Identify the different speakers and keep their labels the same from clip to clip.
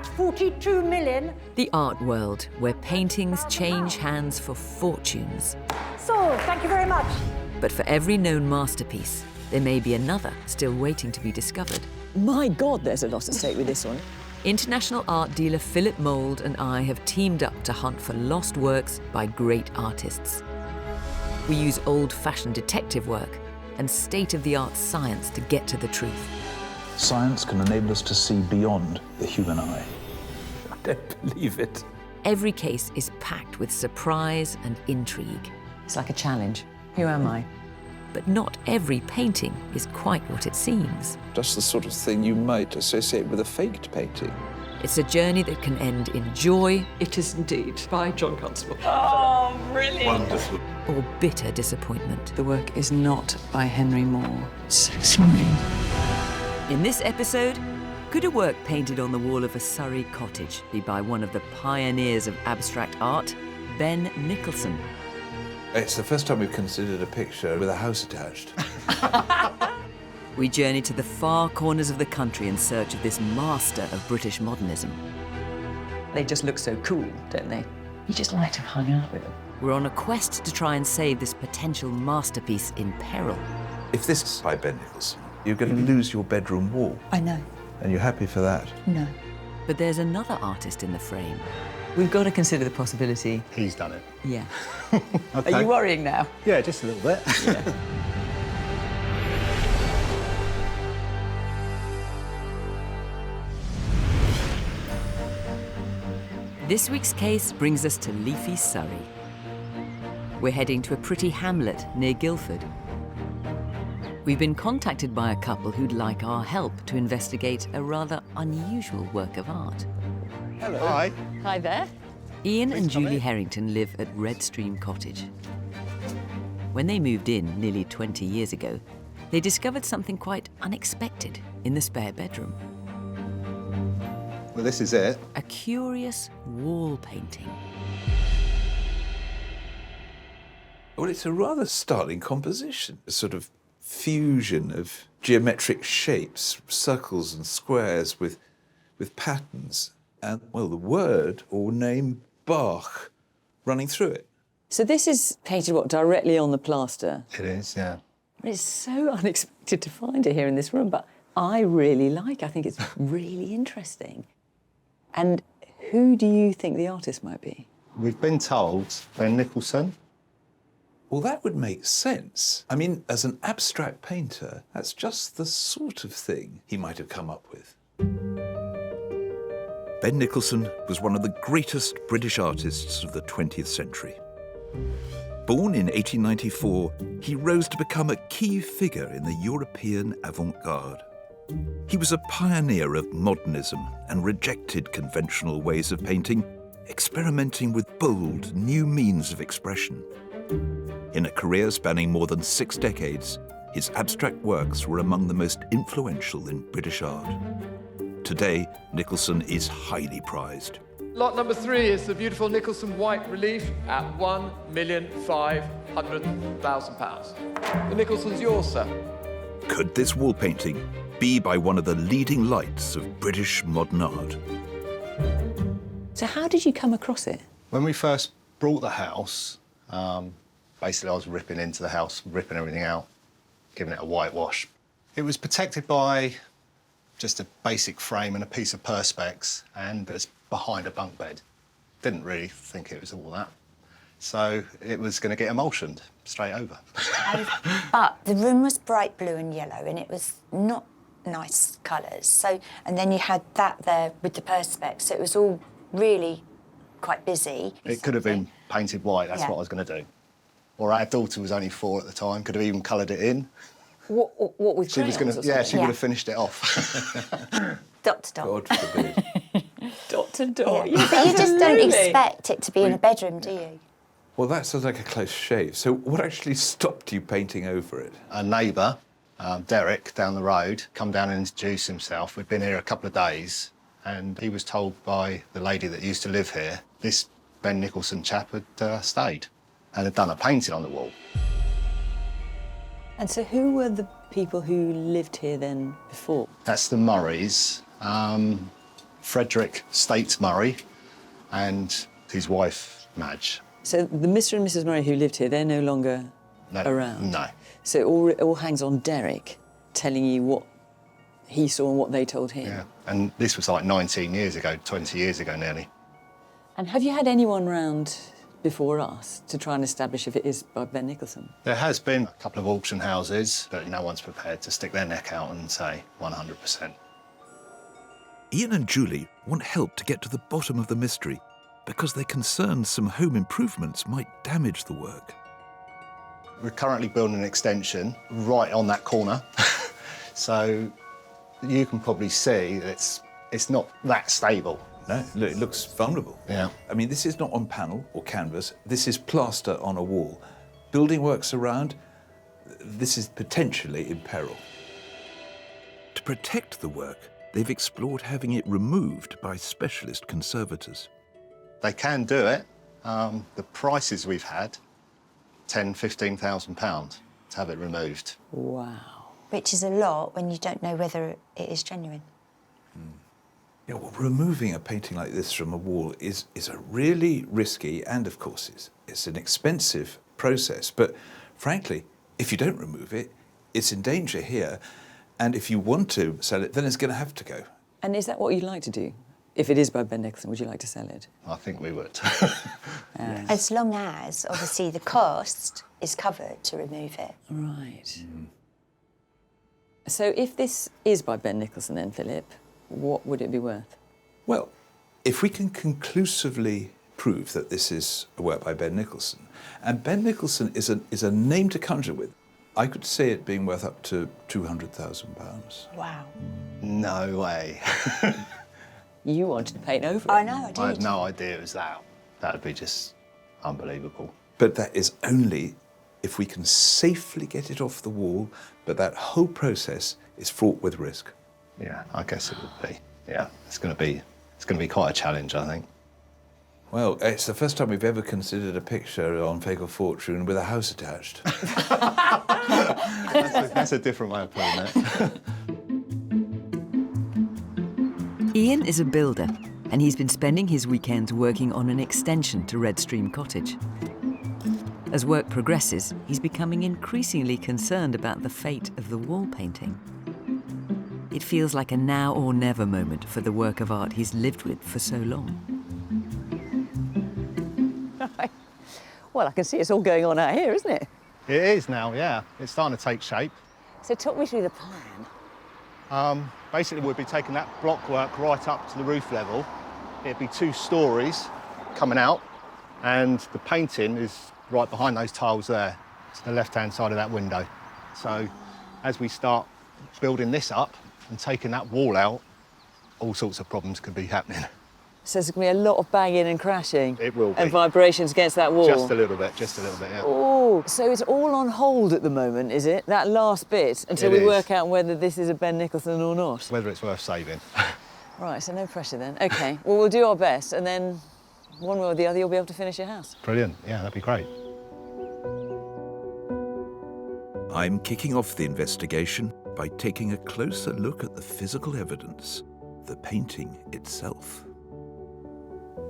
Speaker 1: 42 million.
Speaker 2: The art world, where paintings change hands for fortunes.
Speaker 1: Sold, thank you very much.
Speaker 2: But for every known masterpiece, there may be another still waiting to be discovered.
Speaker 3: My God, there's a lot at stake with this one.
Speaker 2: International art dealer Philip Mould and I have teamed up to hunt for lost works by great artists. We use old-fashioned detective work and state-of-the-art science to get to the truth.
Speaker 4: Science can enable us to see beyond the human eye. I don't believe it.
Speaker 2: Every case is packed with surprise and intrigue.
Speaker 3: It's like a challenge. Who am I?
Speaker 2: But not every painting is quite what it seems.
Speaker 4: Just the sort of thing you might associate with a faked painting.
Speaker 2: It's a journey that can end in joy.
Speaker 3: It is indeed by John Constable.
Speaker 1: Oh, brilliant.
Speaker 4: Wonderful.
Speaker 2: Or bitter disappointment.
Speaker 3: The work is not by Henry Moore. So sorry.
Speaker 2: In this episode, could a work painted on the wall of a Surrey cottage be by one of the pioneers of abstract art, Ben Nicholson?
Speaker 4: It's the first time we've considered a picture with a house attached.
Speaker 2: We journey to the far corners of the country in search of this master of British modernism.
Speaker 3: They just look so cool, don't they? You just like to hang out with them.
Speaker 2: We're on a quest to try and save this potential masterpiece in peril.
Speaker 4: If this is by Ben Nicholson, you're going to lose your bedroom wall.
Speaker 1: I know.
Speaker 4: And you're happy for that?
Speaker 1: No.
Speaker 2: But there's another artist in the frame.
Speaker 3: We've got to consider the possibility.
Speaker 5: He's done it.
Speaker 3: Yeah.
Speaker 5: Okay.
Speaker 3: Are you worrying now?
Speaker 5: Yeah, just a little bit.
Speaker 3: Yeah.
Speaker 2: This week's case brings us to leafy Surrey. We're heading to a pretty hamlet near Guildford. We've been contacted by a couple who'd like our help to investigate a rather unusual work of art.
Speaker 5: Hello. Hi.
Speaker 3: Hi there.
Speaker 2: Ian and
Speaker 5: come
Speaker 2: Julie
Speaker 5: in.
Speaker 2: Harrington live at Redstream Cottage. When they moved in nearly 20 years ago, they discovered something quite unexpected in the spare bedroom.
Speaker 5: Well, this is it.
Speaker 2: A curious wall painting.
Speaker 4: Well, it's a rather startling composition, a sort of fusion of geometric shapes, circles and squares with patterns, and, well, the word or name Bach running through it.
Speaker 3: So this is painted, what, directly on the plaster?
Speaker 5: It is, yeah.
Speaker 3: It's so unexpected to find it here in this room, but I really like it. I think it's really interesting. And who do you think the artist might be?
Speaker 5: We've been told Ben Nicholson.
Speaker 4: Well, that would make sense. I mean, as an abstract painter, that's just the sort of thing he might have come up with.
Speaker 6: Ben Nicholson was one of the greatest British artists of the 20th century. Born in 1894, he rose to become a key figure in the European avant-garde. He was a pioneer of modernism and rejected conventional ways of painting, experimenting with bold, new means of expression. In a career spanning more than 6 decades, his abstract works were among the most influential in British art. Today, Nicholson is highly prized.
Speaker 7: Lot number 3 is the beautiful Nicholson white relief at £1,500,000. The Nicholson's yours, sir.
Speaker 6: Could this wall painting be by one of the leading lights of British modern art?
Speaker 3: So how did you come across it?
Speaker 5: When we first brought the house, basically I was ripping into the house, ripping everything out, giving it a whitewash. It was protected by just a basic frame and a piece of perspex, and it's behind a bunk bed. Didn't really think it was all that. So it was going to get emulsioned straight over.
Speaker 8: But the room was bright blue and yellow, and it was not nice colours. So, and then you had that there with the perspex, so it was all really quite busy.
Speaker 5: It could have been painted white, that's
Speaker 8: Yeah.
Speaker 5: what I was going to do. Or our daughter was only 4 at the time, could have even coloured it in.
Speaker 3: What with
Speaker 5: She was
Speaker 3: crayons
Speaker 5: going
Speaker 3: or
Speaker 5: to, yeah, she
Speaker 3: something?
Speaker 5: would have finished it off.
Speaker 8: Dot to dot.
Speaker 4: God forbid.
Speaker 3: Dot to dot.
Speaker 8: Yeah. But you just don't expect it to be in a bedroom, do you?
Speaker 4: Well, that sounds like a close shave. So what actually stopped you painting over it?
Speaker 5: A neighbour, Derek, down the road, come down and introduce himself. We'd been here a couple of days, and he was told by the lady that used to live here, this Ben Nicholson chap had stayed and had done a painting on the wall.
Speaker 3: And so who were the people who lived here then before?
Speaker 5: That's the Murrays. Frederick States Murray and his wife, Madge.
Speaker 3: So the Mr. and Mrs. Murray who lived here, they're no longer around?
Speaker 5: No.
Speaker 3: So it all hangs on Derek telling you what he saw and what they told him?
Speaker 5: Yeah, and this was like 19 years ago, 20 years ago nearly.
Speaker 3: And have you had anyone round before us to try and establish if it is by Ben Nicholson?
Speaker 5: There has been a couple of auction houses, but no one's prepared to stick their neck out and say 100%.
Speaker 6: Ian and Julie want help to get to the bottom of the mystery because they're concerned some home improvements might damage the work.
Speaker 5: We're currently building an extension right on that corner, so you can probably see that it's not that stable.
Speaker 4: No, look, it looks vulnerable.
Speaker 5: Yeah.
Speaker 4: I mean, this is not on panel or canvas. This is plaster on a wall. Building works around, this is potentially in peril.
Speaker 6: To protect the work, they've explored having it removed by specialist conservators.
Speaker 5: They can do it. The prices we've had, £10,000, £15,000 to have it removed.
Speaker 3: Wow.
Speaker 8: Which is a lot when you don't know whether it is genuine.
Speaker 4: Yeah, well, removing a painting like this from a wall is a really risky and, of course, it's an expensive process. But frankly, if you don't remove it, it's in danger here. And if you want to sell it, then it's going to have to go.
Speaker 3: And is that what you'd like to do? If it is by Ben Nicholson, would you like to sell it?
Speaker 5: I think we would.
Speaker 8: As long as, obviously, the cost is covered to remove it.
Speaker 3: Right. So if this is by Ben Nicholson then, Philip, what would it be worth?
Speaker 4: Well, if we can conclusively prove that this is a work by Ben Nicholson, and Ben Nicholson is a name to conjure with, I could see it being worth up to £200,000.
Speaker 8: Wow.
Speaker 5: No way.
Speaker 3: You wanted to paint over it.
Speaker 8: I know, I did.
Speaker 5: I had no idea it was that. That would be just unbelievable.
Speaker 4: But that is only if we can safely get it off the wall, but that whole process is fraught with risk.
Speaker 5: Yeah, I guess it would be. Yeah, it's going to be quite a challenge, I think.
Speaker 4: Well, it's the first time we've ever considered a picture on Fake or Fortune with a house attached.
Speaker 5: That's a different way of putting it.
Speaker 2: Ian is a builder, and he's been spending his weekends working on an extension to Redstream Cottage. As work progresses, he's becoming increasingly concerned about the fate of the wall painting. It feels like a now or never moment for the work of art he's lived with for so long.
Speaker 3: Well, I can see it's all going on out here, isn't it?
Speaker 5: It is now, yeah. It's starting to take shape.
Speaker 3: So talk me through the plan.
Speaker 5: Basically, we'll be taking that block work right up to the roof level. It'd be 2 stories coming out, and the painting is right behind those tiles there. It's the left-hand side of that window. So as we start building this up and taking that wall out, all sorts of problems could be happening.
Speaker 3: So there's going to be a lot of banging and crashing.
Speaker 5: It will be.
Speaker 3: And vibrations against that wall.
Speaker 5: Just a little bit, yeah.
Speaker 3: Oh, so it's all on hold at the moment, is it? That last bit, until
Speaker 5: It
Speaker 3: we
Speaker 5: is.
Speaker 3: work out whether this is a Ben Nicholson or not.
Speaker 5: Whether it's worth saving.
Speaker 3: Right, so no pressure then. OK, well, we'll do our best, and then one way or the other, you'll be able to finish your house.
Speaker 5: Brilliant, yeah, that'd be great.
Speaker 6: I'm kicking off the investigation by taking a closer look at the physical evidence, the painting itself.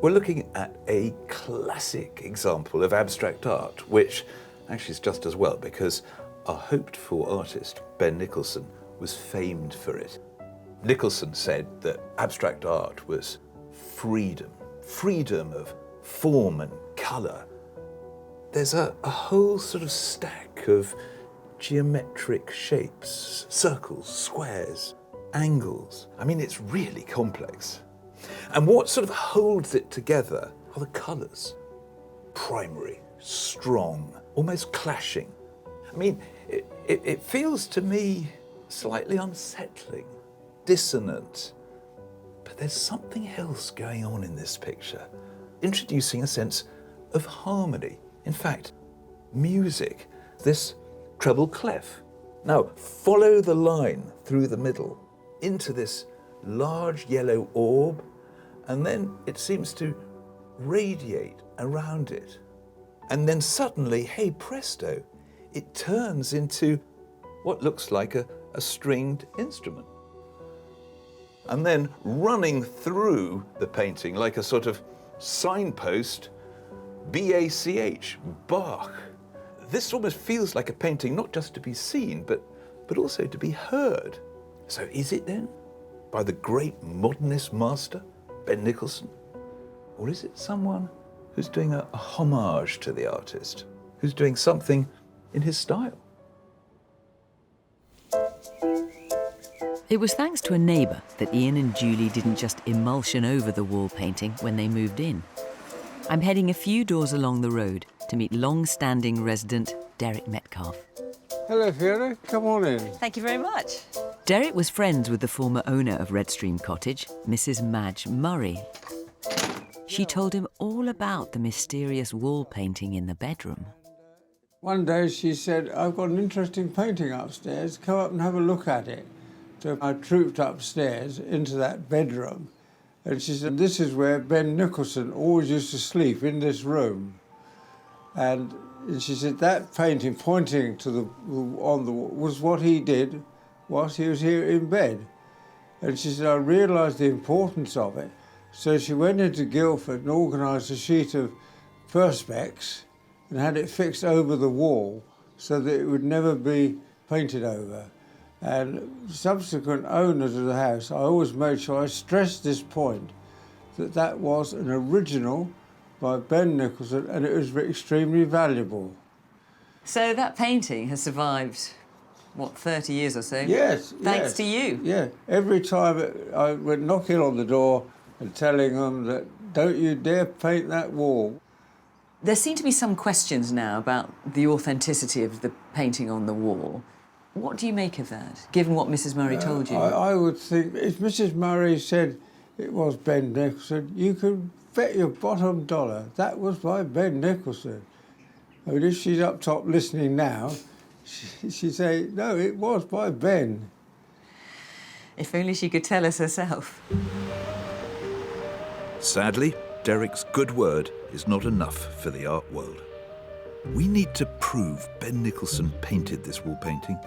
Speaker 4: We're looking at a classic example of abstract art, which actually is just as well because our hoped-for artist, Ben Nicholson, was famed for it. Nicholson said that abstract art was freedom of form and colour. There's a whole sort of stack of geometric shapes, circles, squares, angles. I mean, it's really complex. And what sort of holds it together are the colours. Primary, strong, almost clashing. I mean, it feels to me slightly unsettling, dissonant. But there's something else going on in this picture, introducing a sense of harmony. In fact, music, this treble clef. Now, follow the line through the middle into this large yellow orb, and then it seems to radiate around it. And then suddenly, hey presto, it turns into what looks like a stringed instrument. and then running through the painting like a sort of signpost, B-A-C-H, Bach. This almost feels like a painting not just to be seen, but also to be heard. So is it then by the great modernist master, Ben Nicholson? Or is it someone who's doing a homage to the artist, who's doing something in his style?
Speaker 2: It was thanks to a neighbour that Ian and Julie didn't just emulsion over the wall painting when they moved in. I'm heading a few doors along the road to meet long-standing resident Derek Metcalfe.
Speaker 9: Hello, Fiona. Come on in.
Speaker 3: Thank you very much.
Speaker 2: Derek was friends with the former owner of Redstream Cottage, Mrs. Madge Murray. She told him all about the mysterious wall painting in the bedroom.
Speaker 9: One day she said, I've got an interesting painting upstairs. Come up and have a look at it. So I trooped upstairs into that bedroom. And she said, this is where Ben Nicholson always used to sleep, in this room. And she said that painting pointing to on the wall was what he did whilst he was here in bed. And she said, I realised the importance of it. So she went into Guildford and organised a sheet of perspex and had it fixed over the wall so that it would never be painted over. And subsequent owners of the house, I always made sure I stressed this point, that that was an original by Ben Nicholson, and it was extremely valuable.
Speaker 3: So that painting has survived, what, 30 years or so?
Speaker 9: Yes.
Speaker 3: Thanks to you.
Speaker 9: Yeah. Every time I went knocking on the door and telling them that, don't you dare paint that wall.
Speaker 3: There seem to be some questions now about the authenticity of the painting on the wall. What do you make of that, given what Mrs. Murray told you?
Speaker 9: I would think if Mrs. Murray said it was Ben Nicholson, you could bet your bottom dollar that was by Ben Nicholson. I mean, if she's up top listening now, she'd say, no, it was by Ben.
Speaker 3: If only she could tell us herself.
Speaker 6: Sadly, Derek's good word is not enough for the art world. We need to prove Ben Nicholson painted this wall painting.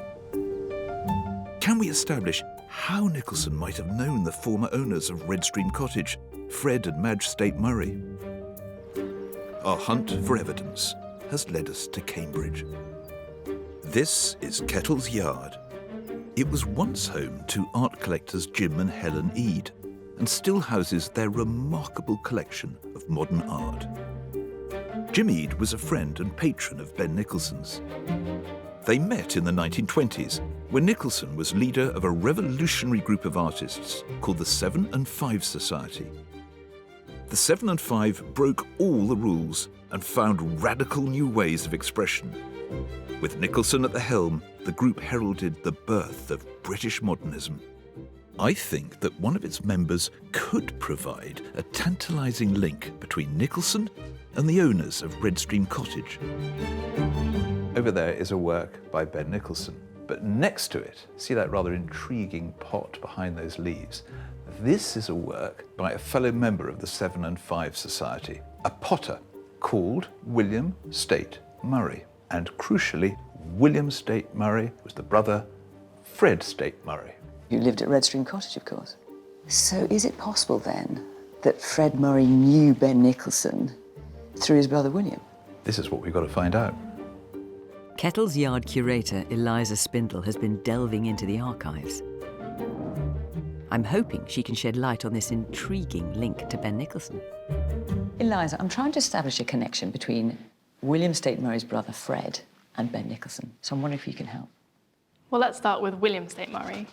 Speaker 6: Can we establish how Nicholson might have known the former owners of Redstream Cottage, Fred and Madge State Murray? Our hunt for evidence has led us to Cambridge. This is Kettle's Yard. It was once home to art collectors Jim and Helen Eade, and still houses their remarkable collection of modern art. Jim Eade was a friend and patron of Ben Nicholson's. They met in the 1920s when Nicholson was leader of a revolutionary group of artists called the 7 and 5 Society. The 7 and 5 broke all the rules and found radical new ways of expression. With Nicholson at the helm, the group heralded the birth of British modernism. I think that one of its members could provide a tantalising link between Nicholson and the owners of Redstream Cottage.
Speaker 4: Over there is a work by Ben Nicholson, but next to it, see that rather intriguing pot behind those leaves? This is a work by a fellow member of the 7 and 5 Society, a potter called William State Murray. And crucially, William State Murray was the brother Fred State Murray.
Speaker 3: You lived at Redstream Cottage, of course. So is it possible then that Fred Murray knew Ben Nicholson through his brother William?
Speaker 4: This is what we've got to find out.
Speaker 2: Kettle's Yard curator Eliza Spindle has been delving into the archives. I'm hoping she can shed light on this intriguing link to Ben Nicholson.
Speaker 3: Eliza, I'm trying to establish a connection between William State Murray's brother Fred and Ben Nicholson, so I'm wondering if you can help.
Speaker 10: Well, let's start with William State Murray.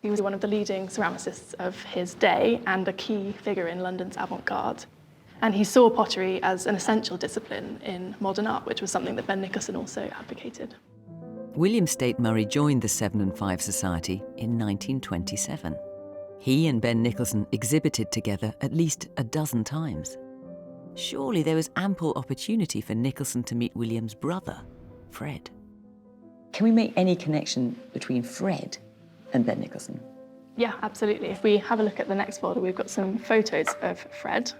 Speaker 10: He was one of the leading ceramicists of his day and a key figure in London's avant-garde. And he saw pottery as an essential discipline in modern art, which was something that Ben Nicholson also advocated.
Speaker 2: William State Murray joined the 7 and 5 Society in 1927. He and Ben Nicholson exhibited together at least a dozen times. Surely there was ample opportunity for Nicholson to meet William's brother, Fred.
Speaker 3: Can we make any connection between Fred and Ben Nicholson?
Speaker 10: Yeah, absolutely. If we have a look at the next folder, we've got some photos of Fred.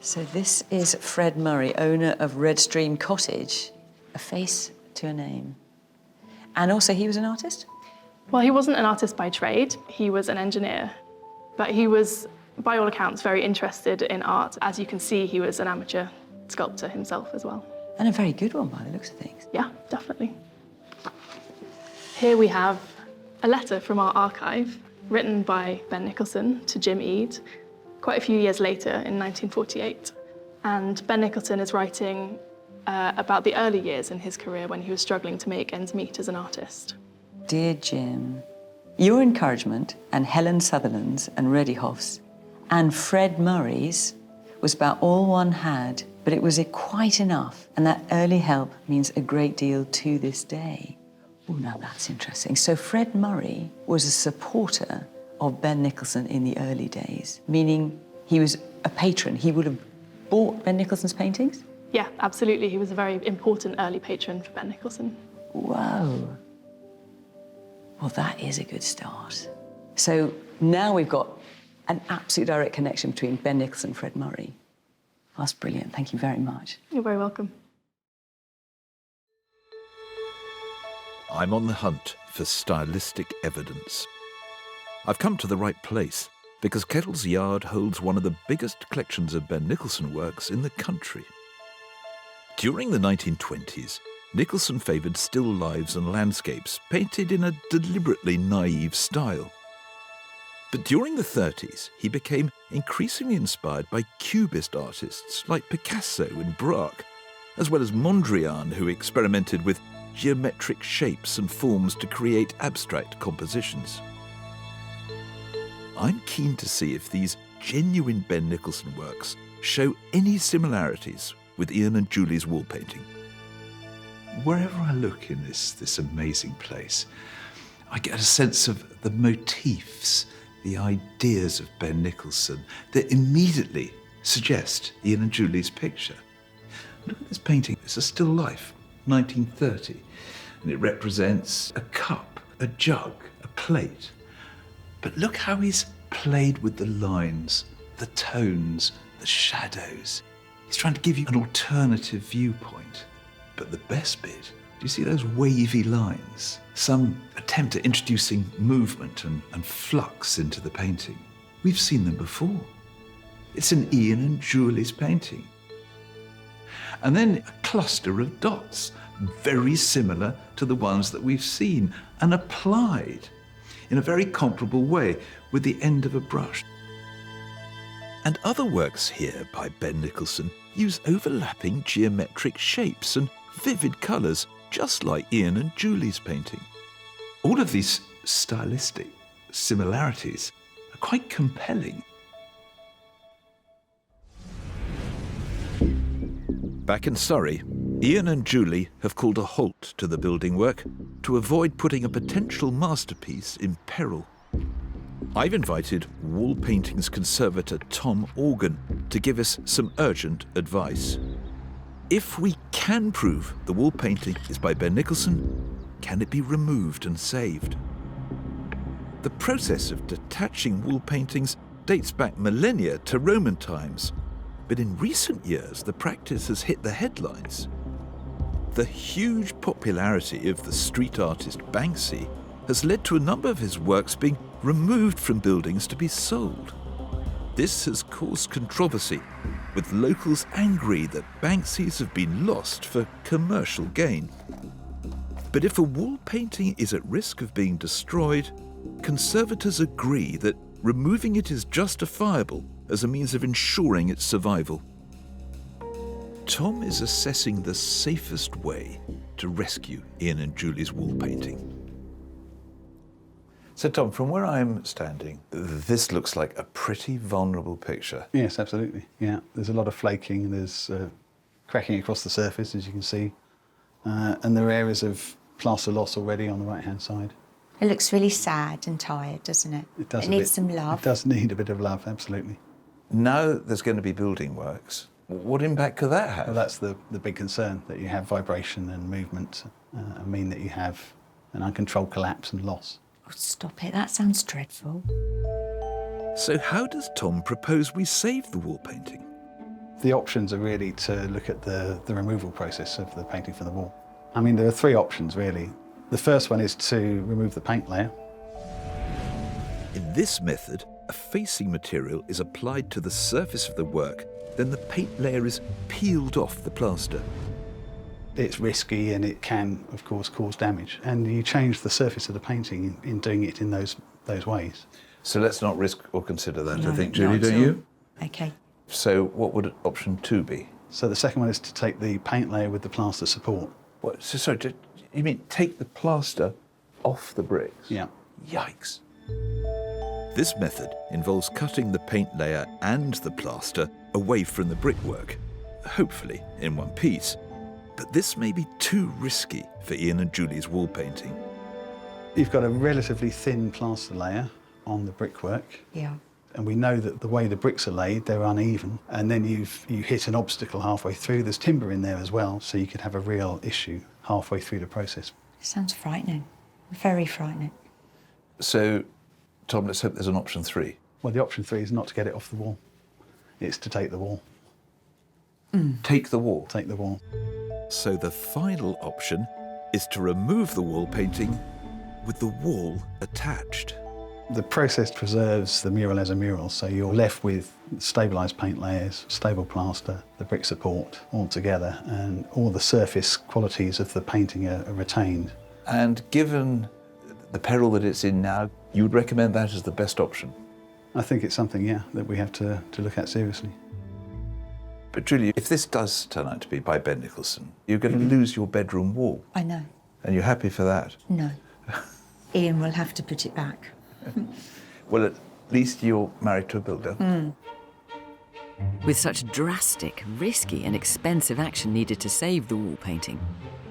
Speaker 3: So this is Fred Murray, owner of Redstream Cottage, a face to a name. And also he was an artist?
Speaker 10: Well, he wasn't an artist by trade, he was an engineer. But he was, by all accounts, very interested in art. As you can see, he was an amateur sculptor himself as well.
Speaker 3: And a very good one by the looks of things.
Speaker 10: Yeah, definitely. Here we have a letter from our archive, written by Ben Nicholson to Jim Eade, quite a few years later in 1948. And Ben Nicholson is writing about the early years in his career when he was struggling to make ends meet as an artist.
Speaker 3: Dear Jim, your encouragement and Helen Sutherland's and Reddy Hoff's and Fred Murray's was about all one had, but it was quite enough, and that early help means a great deal to this day. Oh, now that's interesting. So Fred Murray was a supporter of Ben Nicholson in the early days, meaning he was a patron. He would have bought Ben Nicholson's paintings?
Speaker 10: Yeah, absolutely. He was a very important early patron for Ben Nicholson.
Speaker 3: Whoa. Well, that is a good start. So now we've got an absolute direct connection between Ben Nicholson and Fred Murray. That's brilliant. Thank you very much.
Speaker 10: You're very welcome.
Speaker 6: I'm on the hunt for stylistic evidence. I've come to the right place because Kettle's Yard holds one of the biggest collections of Ben Nicholson works in the country. During the 1920s, Nicholson favoured still lifes and landscapes painted in a deliberately naive style. But during the 30s, he became increasingly inspired by Cubist artists like Picasso and Braque, as well as Mondrian, who experimented with geometric shapes and forms to create abstract compositions. I'm keen to see if these genuine Ben Nicholson works show any similarities with Ian and Julie's wall painting.
Speaker 4: Wherever I look in this amazing place, I get a sense of the motifs, the ideas of Ben Nicholson that immediately suggest Ian and Julie's picture. Look at this painting. It's a still life, 1930, and it represents a cup, a jug, a plate. But look how he's played with the lines, the tones, the shadows. He's trying to give you an alternative viewpoint. But the best bit, do you see those wavy lines? Some attempt at introducing movement and flux into the painting. We've seen them before. It's an Ian and Julie's painting. And then a cluster of dots, very similar to the ones that we've seen and applied in a very comparable way with the end of a brush.
Speaker 6: And other works here by Ben Nicholson use overlapping geometric shapes and vivid colours, just like Ian and Julie's painting.
Speaker 4: All of these stylistic similarities are quite compelling.
Speaker 6: Back in Surrey, Ian and Julie have called a halt to the building work to avoid putting a potential masterpiece in peril. I've invited wall paintings conservator Tom Organ to give us some urgent advice. If we can prove the wall painting is by Ben Nicholson, can it be removed and saved? The process of detaching wall paintings dates back millennia to Roman times, but in recent years the practice has hit the headlines. The huge popularity of the street artist Banksy has led to a number of his works being removed from buildings to be sold. This has caused controversy, with locals angry that Banksys have been lost for commercial gain. But if a wall painting is at risk of being destroyed, conservators agree that removing it is justifiable as a means of ensuring its survival. Tom is assessing the safest way to rescue Ian and Julie's wall painting.
Speaker 4: So Tom, from where I'm standing, this looks like a pretty vulnerable picture.
Speaker 5: Yes, absolutely. Yeah, there's a lot of flaking. There's cracking across the surface, as you can see, and there are areas of plaster loss already on the right-hand side.
Speaker 8: It looks really sad and tired, doesn't it?
Speaker 5: It does.
Speaker 8: It needs some love.
Speaker 5: It does need a bit of love, absolutely.
Speaker 4: Now there's going to be building works. What impact could that have?
Speaker 5: Well, that's the big concern, that you have vibration and movement mean that you have an uncontrolled collapse and loss.
Speaker 8: Oh, stop it, that sounds dreadful.
Speaker 6: So how does Tom propose we save the wall painting?
Speaker 5: The options are really to look at the removal process of the painting from the wall. I mean, there are three options, really. The first one is to remove the paint layer.
Speaker 6: In this method, a facing material is applied to the surface of the work, then the paint layer is peeled off the plaster.
Speaker 5: It's risky and it can, of course, cause damage. And you change the surface of the painting in doing it in those ways.
Speaker 4: So let's not risk or consider that,
Speaker 8: No,
Speaker 4: I think.
Speaker 8: not
Speaker 4: Julie,
Speaker 8: at
Speaker 4: don't
Speaker 8: all.
Speaker 4: you?
Speaker 8: Okay.
Speaker 4: So what would option 2 be?
Speaker 5: So the second one is to take the paint layer with the plaster support.
Speaker 4: What, so sorry, you mean take the plaster off the bricks?
Speaker 5: Yeah.
Speaker 4: Yikes.
Speaker 6: This method involves cutting the paint layer and the plaster away from the brickwork, hopefully in one piece. But this may be too risky for Ian and Julie's wall painting.
Speaker 5: You've got a relatively thin plaster layer on the brickwork.
Speaker 8: Yeah.
Speaker 5: And we know that the way the bricks are laid, they're uneven. And then you hit an obstacle halfway through. There's timber in there as well, so you could have a real issue halfway through the process.
Speaker 8: It sounds frightening. Very frightening.
Speaker 4: So, Tom, let's hope there's an option 3.
Speaker 5: Well, the option 3 is not to get it off the wall. It's to take the wall.
Speaker 4: Take the wall?
Speaker 5: Take the wall.
Speaker 6: So the final option is to remove the wall painting with the wall attached.
Speaker 5: The process preserves the mural as a mural, so you're left with stabilised paint layers, stable plaster, the brick support all together, and all the surface qualities of the painting are retained.
Speaker 4: And given the peril that it's in now, you would recommend that as the best option?
Speaker 5: I think it's something, yeah, that we have to look at seriously.
Speaker 4: But Julie, if this does turn out to be by Ben Nicholson, you're going to lose your bedroom wall.
Speaker 8: I know.
Speaker 4: And you're happy for that?
Speaker 8: No. Ian will have to put it back.
Speaker 4: Well, at least you're married to a builder.
Speaker 2: With such drastic, risky and expensive action needed to save the wall painting,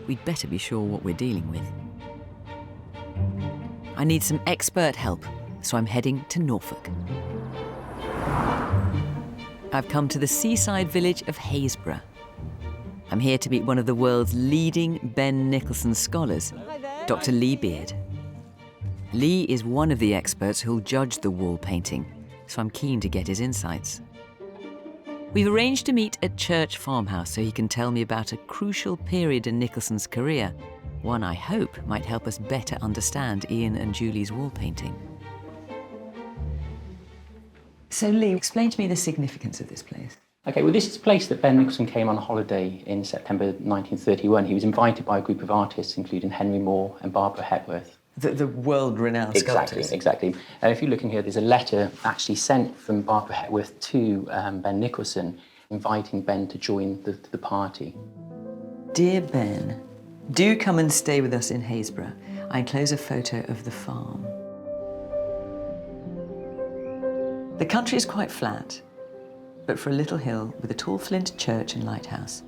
Speaker 2: we'd better be sure what we're dealing with. I need some expert help, so I'm heading to Norfolk. I've come to the seaside village of Haysborough. I'm here to meet one of the world's leading Ben Nicholson scholars, Dr. Lee Beard. Lee is one of the experts who'll judge the wall painting, so I'm keen to get his insights. We've arranged to meet at Church Farmhouse so he can tell me about a crucial period in Nicholson's career, one I hope might help us better understand Ian and Julie's wall painting.
Speaker 3: So, Lee, explain to me the significance of this place.
Speaker 11: OK, well, this is a place that Ben Nicholson came on holiday in September 1931. He was invited by a group of artists, including Henry Moore and Barbara Hepworth.
Speaker 3: The world-renowned sculptors.
Speaker 11: Exactly. If you look in here, there's a letter actually sent from Barbara Hepworth to Ben Nicholson, inviting Ben to join the party.
Speaker 3: Dear Ben, do come and stay with us in Haysborough. I enclose a photo of the farm. The country is quite flat, but for a little hill with a tall flint church and lighthouse.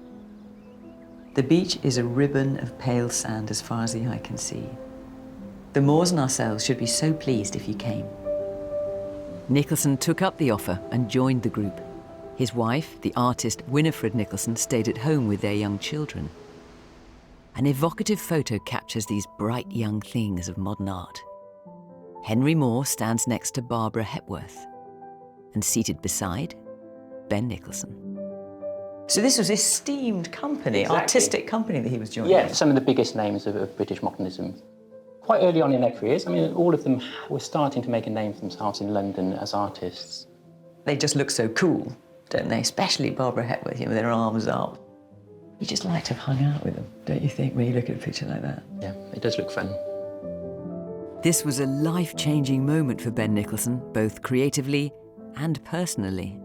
Speaker 3: The beach is a ribbon of pale sand as far as the eye can see. The Moors and ourselves should be so pleased if you came.
Speaker 2: Nicholson took up the offer and joined the group. His wife, the artist Winifred Nicholson, stayed at home with their young children. An evocative photo captures these bright young things of modern art. Henry Moore stands next to Barbara Hepworth, and seated beside, Ben Nicholson.
Speaker 3: So this was esteemed company,
Speaker 11: Exactly.
Speaker 3: artistic company that he was joining.
Speaker 11: Yeah, some of the biggest names of British modernism. Quite early on in their careers, I mean, all of them were starting to make a name for themselves in London as artists.
Speaker 3: They just look so cool, don't they? Especially Barbara Hepworth, with their arms up. You just like to have hung out with them, don't you think, when you look at a picture like that?
Speaker 11: Yeah, it does look fun.
Speaker 2: This was a life-changing moment for Ben Nicholson, both creatively and personally.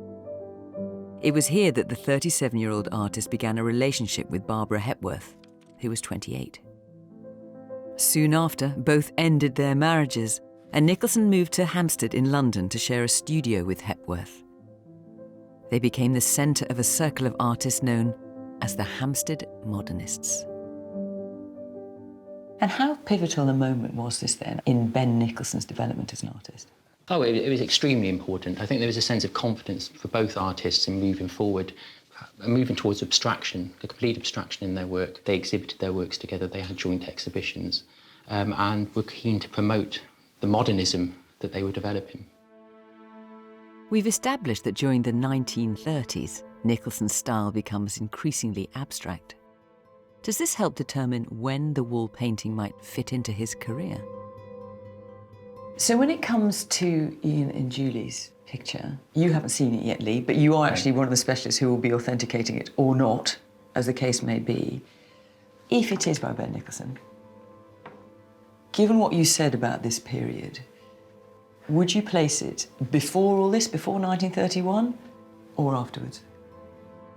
Speaker 2: It was here that the 37-year-old artist began a relationship with Barbara Hepworth, who was 28. Soon after, both ended their marriages, and Nicholson moved to Hampstead in London to share a studio with Hepworth. They became the centre of a circle of artists known as the Hampstead Modernists.
Speaker 3: And how pivotal a moment was this then in Ben Nicholson's development as an artist?
Speaker 11: Oh, it was extremely important. I think there was a sense of confidence for both artists in moving forward, moving towards abstraction, a complete abstraction in their work. They exhibited their works together, they had joint exhibitions, and were keen to promote the modernism that they were developing.
Speaker 2: We've established that during the 1930s, Nicholson's style becomes increasingly abstract. Does this help determine when the wall painting might fit into his career?
Speaker 3: So when it comes to Ian and Julie's picture, you haven't seen it yet, Lee, but you are actually one of the specialists who will be authenticating it or not, as the case may be. If it is by Ben Nicholson, given what you said about this period, would you place it before all this, before 1931, or afterwards?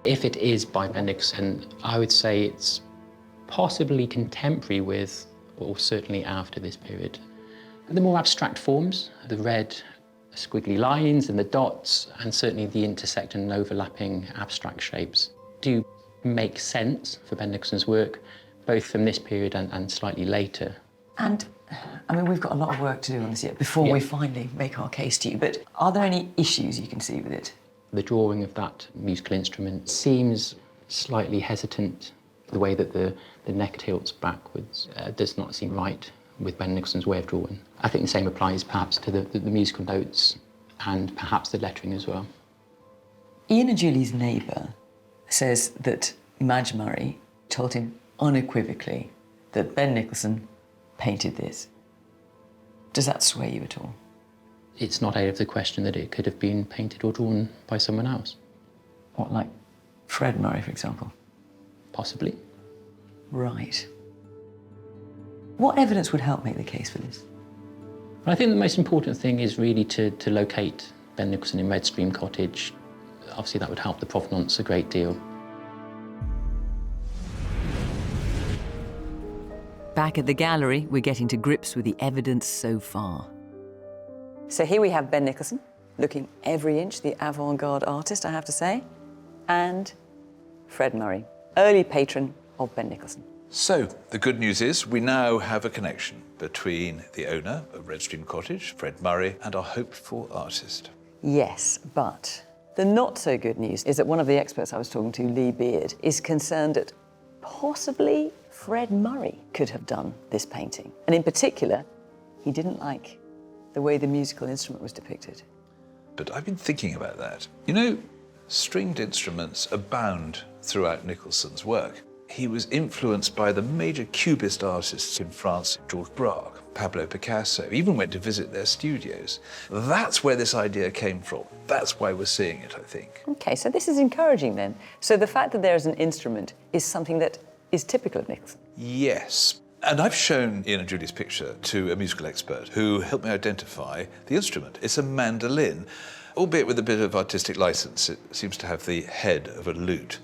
Speaker 11: If it is by Ben Nicholson, I would say it's possibly contemporary with, or certainly after this period. The more abstract forms, the red squiggly lines and the dots, and certainly the intersecting and overlapping abstract shapes do make sense for Ben Nicholson's work, both from this period and slightly later.
Speaker 3: And, I mean, we've got a lot of work to do on this yet before we finally make our case to you, but are there any issues you can see with it?
Speaker 11: The drawing of that musical instrument seems slightly hesitant. The way that the neck tilts backwards does not seem right with Ben Nicholson's way of drawing. I think the same applies perhaps to the musical notes and perhaps the lettering as well.
Speaker 3: Ian and Julie's neighbour says that Madge Murray told him unequivocally that Ben Nicholson painted this. Does that sway you at all?
Speaker 11: It's not out of the question that it could have been painted or drawn by someone else.
Speaker 3: What, like Fred Murray, for example?
Speaker 11: Possibly.
Speaker 3: Right. What evidence would help make the case for this?
Speaker 11: I think the most important thing is really to locate Ben Nicholson in Redstream Cottage. Obviously that would help the provenance a great deal.
Speaker 2: Back at the gallery, we're getting to grips with the evidence so far.
Speaker 3: So here we have Ben Nicholson, looking every inch the avant-garde artist, I have to say, and Fred Murray, early patron of Ben Nicholson.
Speaker 4: So, the good news is we now have a connection between the owner of Redstream Cottage, Fred Murray, and our hoped-for artist.
Speaker 3: Yes, but the not-so-good news is that one of the experts I was talking to, Lee Beard, is concerned that possibly Fred Murray could have done this painting. And in particular, he didn't like the way the musical instrument was depicted.
Speaker 4: But I've been thinking about that. You know, stringed instruments abound throughout Nicholson's work. He was influenced by the major Cubist artists in France, Georges Braque, Pablo Picasso, even went to visit their studios. That's where this idea came from. That's why we're seeing it, I think.
Speaker 3: OK, so this is encouraging then. So the fact that there is an instrument is something that is typical of Nicholson?
Speaker 4: Yes. And I've shown Ian and Julie's picture to a musical expert who helped me identify the instrument. It's a mandolin, albeit with a bit of artistic license. It seems to have the head of a lute.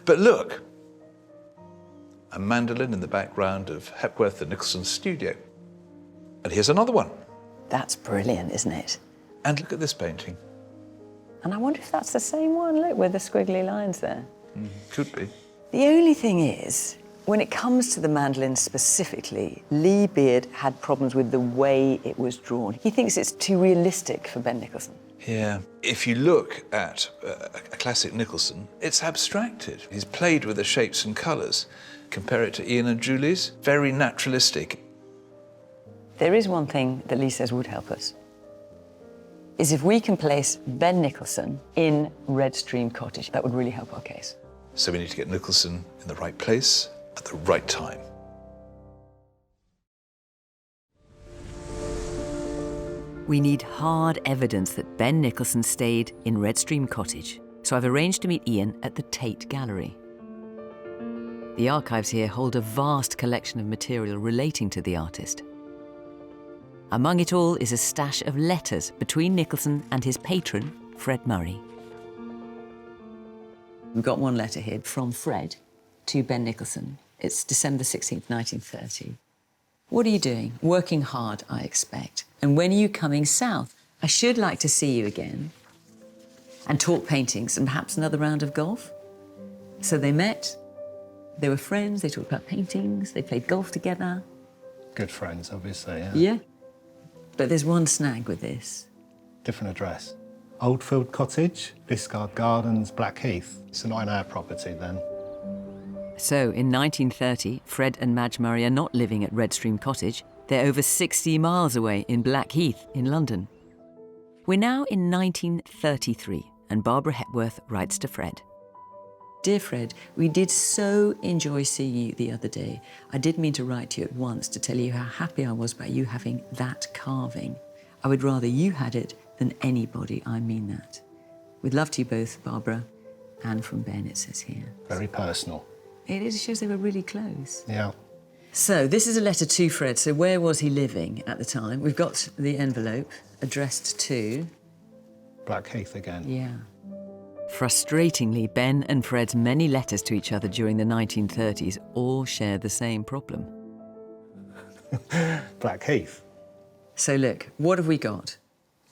Speaker 4: But look, a mandolin in the background of Hepworth and Nicholson's studio. And here's another one.
Speaker 3: That's brilliant, isn't it?
Speaker 4: And look at this painting.
Speaker 3: And I wonder if that's the same one, look, with the squiggly lines there.
Speaker 4: Could be.
Speaker 3: The only thing is, when it comes to the mandolin specifically, Lee Beard had problems with the way it was drawn. He thinks it's too realistic for Ben Nicholson.
Speaker 4: Yeah. If you look at a classic Nicholson, it's abstracted. He's played with the shapes and colours. Compare it to Ian and Julie's, very naturalistic.
Speaker 3: There is one thing that Lee says would help us, is if we can place Ben Nicholson in Redstream Cottage. That would really help our case.
Speaker 4: So we need to get Nicholson in the right place at the right time.
Speaker 2: We need hard evidence that Ben Nicholson stayed in Redstream Cottage, so I've arranged to meet Ian at the Tate Gallery. The archives here hold a vast collection of material relating to the artist. Among it all is a stash of letters between Nicholson and his patron, Fred Murray.
Speaker 3: We've got one letter here from Fred to Ben Nicholson. It's December 16th, 1930. What are you doing? Working hard, I expect. And when are you coming south? I should like to see you again and talk paintings and perhaps another round of golf. So they met, they were friends, they talked about paintings, they played golf together.
Speaker 5: Good friends, obviously, yeah.
Speaker 3: Yeah. But there's one snag with this.
Speaker 5: Different address. Oldfield Cottage, Biscard Gardens, Blackheath. It's a 9-hour property then.
Speaker 2: So, in 1930, Fred and Madge Murray are not living at Redstream Cottage. They're over 60 miles away in Blackheath in London. We're now in 1933, and Barbara Hepworth writes to Fred.
Speaker 3: Dear Fred, we did so enjoy seeing you the other day. I did mean to write to you at once to tell you how happy I was about you having that carving. I would rather you had it than anybody, I mean that. With love to you both, Barbara, and from Ben, it says here.
Speaker 5: Very personal.
Speaker 3: It is, it shows they were really close.
Speaker 5: Yeah.
Speaker 3: So this is a letter to Fred. So where was he living at the time? We've got the envelope addressed to...
Speaker 5: Blackheath again.
Speaker 3: Yeah.
Speaker 2: Frustratingly, Ben and Fred's many letters to each other during the 1930s all share the same problem.
Speaker 5: Blackheath.
Speaker 3: So look, what have we got?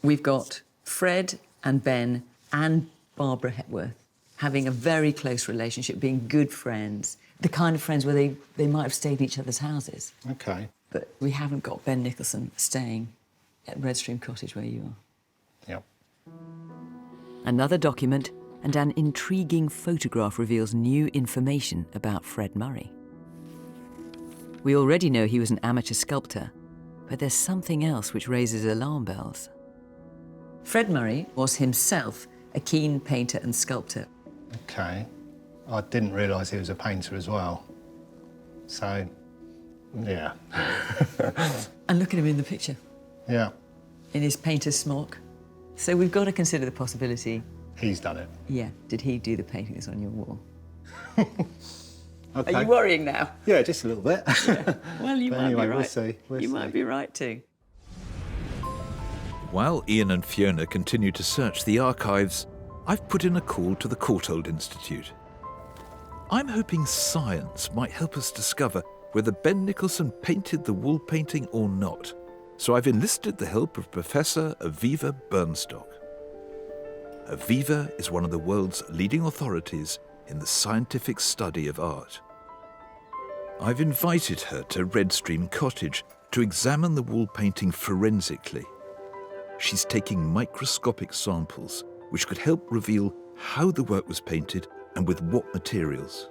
Speaker 3: We've got Fred and Ben and Barbara Hepworth having a very close relationship, being good friends, the kind of friends where they might have stayed in each other's houses.
Speaker 5: Okay.
Speaker 3: But we haven't got Ben Nicholson staying at Redstream Cottage where you are.
Speaker 5: Yep.
Speaker 2: Another document and an intriguing photograph reveals new information about Fred Murray. We already know he was an amateur sculptor, but there's something else which raises alarm bells.
Speaker 3: Fred Murray was himself a keen painter and sculptor.
Speaker 5: Okay. I didn't realise he was a painter as well. So, yeah.
Speaker 3: And look at him in the picture,
Speaker 5: Yeah.
Speaker 3: in his painter's smock. So we've got to consider the possibility.
Speaker 5: He's done it.
Speaker 3: Yeah, did he do the paintings on your wall?
Speaker 5: Okay.
Speaker 3: Are you worrying now?
Speaker 5: Yeah, just a little bit.
Speaker 3: Well, you
Speaker 5: But
Speaker 3: might
Speaker 5: anyway,
Speaker 3: be right.
Speaker 5: we'll see. We'll
Speaker 3: you
Speaker 5: see.
Speaker 3: might be right too.
Speaker 6: While Ian and Fiona continue to search the archives, I've put in a call to the Courtauld Institute. I'm hoping science might help us discover whether Ben Nicholson painted the wall painting or not. So I've enlisted the help of Professor Aviva Bernstock. Aviva is one of the world's leading authorities in the scientific study of art. I've invited her to Redstream Cottage to examine the wall painting forensically. She's taking microscopic samples which could help reveal how the work was painted and with what materials.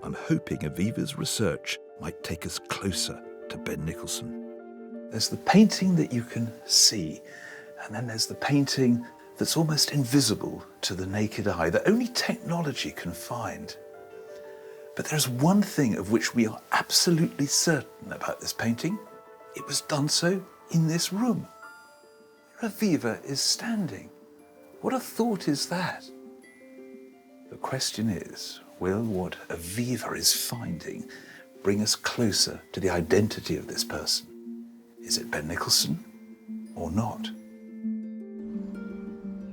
Speaker 6: I'm hoping Aviva's research might take us closer to Ben Nicholson.
Speaker 4: There's the painting that you can see, and then there's the painting that's almost invisible to the naked eye, that only technology can find. But there's one thing of which we are absolutely certain about this painting. It was done so in this room, where Aviva is standing. What a thought is that? The question is, will what Aviva is finding bring us closer to the identity of this person? Is it Ben Nicholson or not?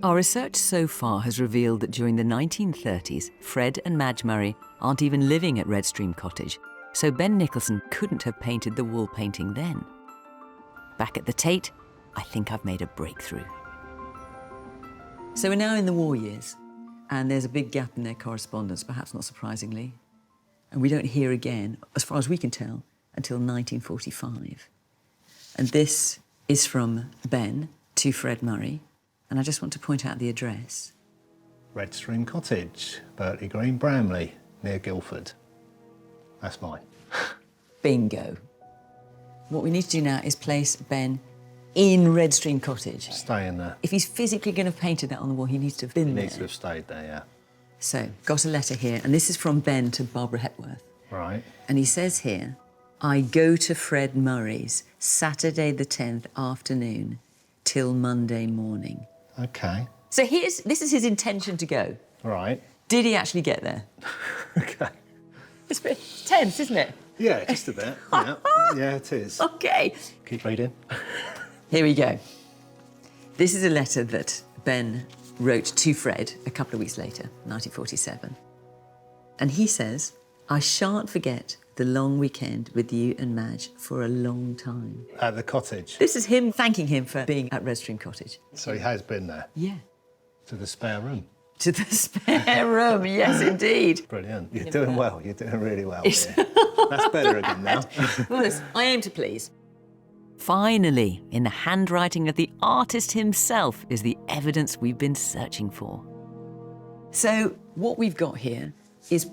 Speaker 2: Our research so far has revealed that during the 1930s, Fred and Madge Murray aren't even living at Redstream Cottage, so Ben Nicholson couldn't have painted the wall painting then. Back at the Tate, I think I've made a breakthrough.
Speaker 3: So we're now in the war years, and there's a big gap in their correspondence, perhaps not surprisingly. And we don't hear again, as far as we can tell, until 1945. And this is from Ben to Fred Murray, and I just want to point out the address.
Speaker 5: Redstream Cottage, Berkeley Green, Bramley, near Guildford. That's mine.
Speaker 3: Bingo. What we need to do now is place Ben in Redstream Cottage.
Speaker 5: Stay in there.
Speaker 3: If he's physically going to have painted that on the wall, he needs to have been
Speaker 5: He
Speaker 3: there.
Speaker 5: needs to have stayed there, yeah.
Speaker 3: So, got a letter here, and this is from Ben to Barbara Hepworth.
Speaker 5: Right.
Speaker 3: And he says here, I go to Fred Murray's Saturday the 10th afternoon till Monday morning.
Speaker 5: Okay.
Speaker 3: So this is his intention to go.
Speaker 5: Right.
Speaker 3: Did he actually get there?
Speaker 5: Okay.
Speaker 3: It's a bit tense, isn't it?
Speaker 5: Yeah, just a bit. Yeah, yeah, it is.
Speaker 3: Okay.
Speaker 5: Keep reading.
Speaker 3: Here we go. This is a letter that Ben wrote to Fred a couple of weeks later, 1947. And he says, I shan't forget the long weekend with you and Madge for a long time.
Speaker 5: At the cottage.
Speaker 3: This is him thanking him for being at Redstream Cottage.
Speaker 5: So he has been there.
Speaker 3: Yeah.
Speaker 5: To the spare room.
Speaker 3: To the spare room, yes, indeed.
Speaker 5: Brilliant. You're doing well. You're doing really well here. That's better again now.
Speaker 3: Well, I aim to please.
Speaker 2: Finally, in the handwriting of the artist himself is the evidence we've been searching for.
Speaker 3: So what we've got here is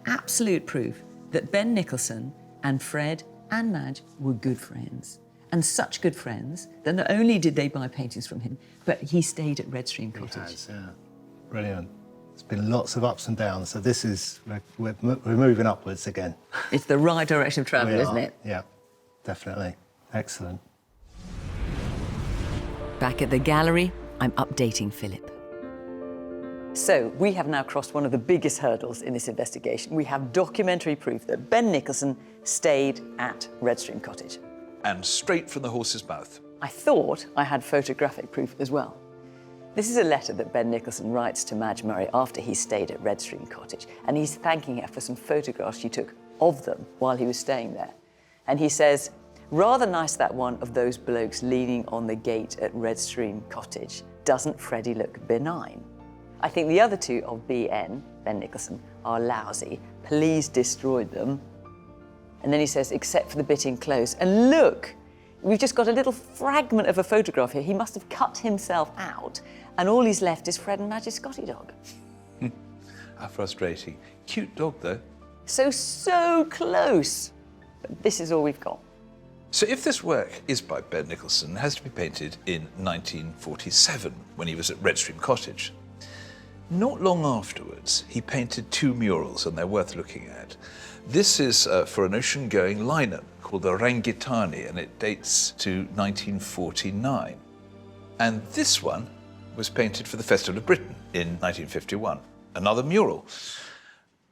Speaker 3: absolute proof that Ben Nicholson and Fred and Madge were good friends. And such good friends that not only did they buy paintings from him, but he stayed at Redstream Cottage.
Speaker 5: He has, yeah. Brilliant. There's been lots of ups and downs, so this is, we're moving upwards again.
Speaker 3: It's the right direction of travel, isn't it?
Speaker 5: Yeah, definitely. Excellent.
Speaker 2: Back at the gallery, I'm updating Philip.
Speaker 3: So, we have now crossed one of the biggest hurdles in this investigation. We have documentary proof that Ben Nicholson stayed at Redstream Cottage.
Speaker 4: And straight from the horse's mouth.
Speaker 3: I thought I had photographic proof as well. This is a letter that Ben Nicholson writes to Madge Murray after he stayed at Redstream Cottage, and he's thanking her for some photographs she took of them while he was staying there. And he says, "Rather nice that one of those blokes leaning on the gate at Redstream Cottage. Doesn't Freddie look benign? I think the other two of Ben Nicholson, are lousy. Please destroy them." And then he says, "Except for the bit in close." And look, we've just got a little fragment of a photograph here. He must have cut himself out, and all he's left is Fred and Madge's Scotty dog.
Speaker 4: How frustrating. Cute dog, though.
Speaker 3: So close. But this is all we've got.
Speaker 4: So if this work is by Ben Nicholson, it has to be painted in 1947, when he was at Redstream Cottage. Not long afterwards, he painted 2 murals, and they're worth looking at. This is for an ocean-going liner called the Rangitani, and it dates to 1949. And this one was painted for the Festival of Britain in 1951, another mural.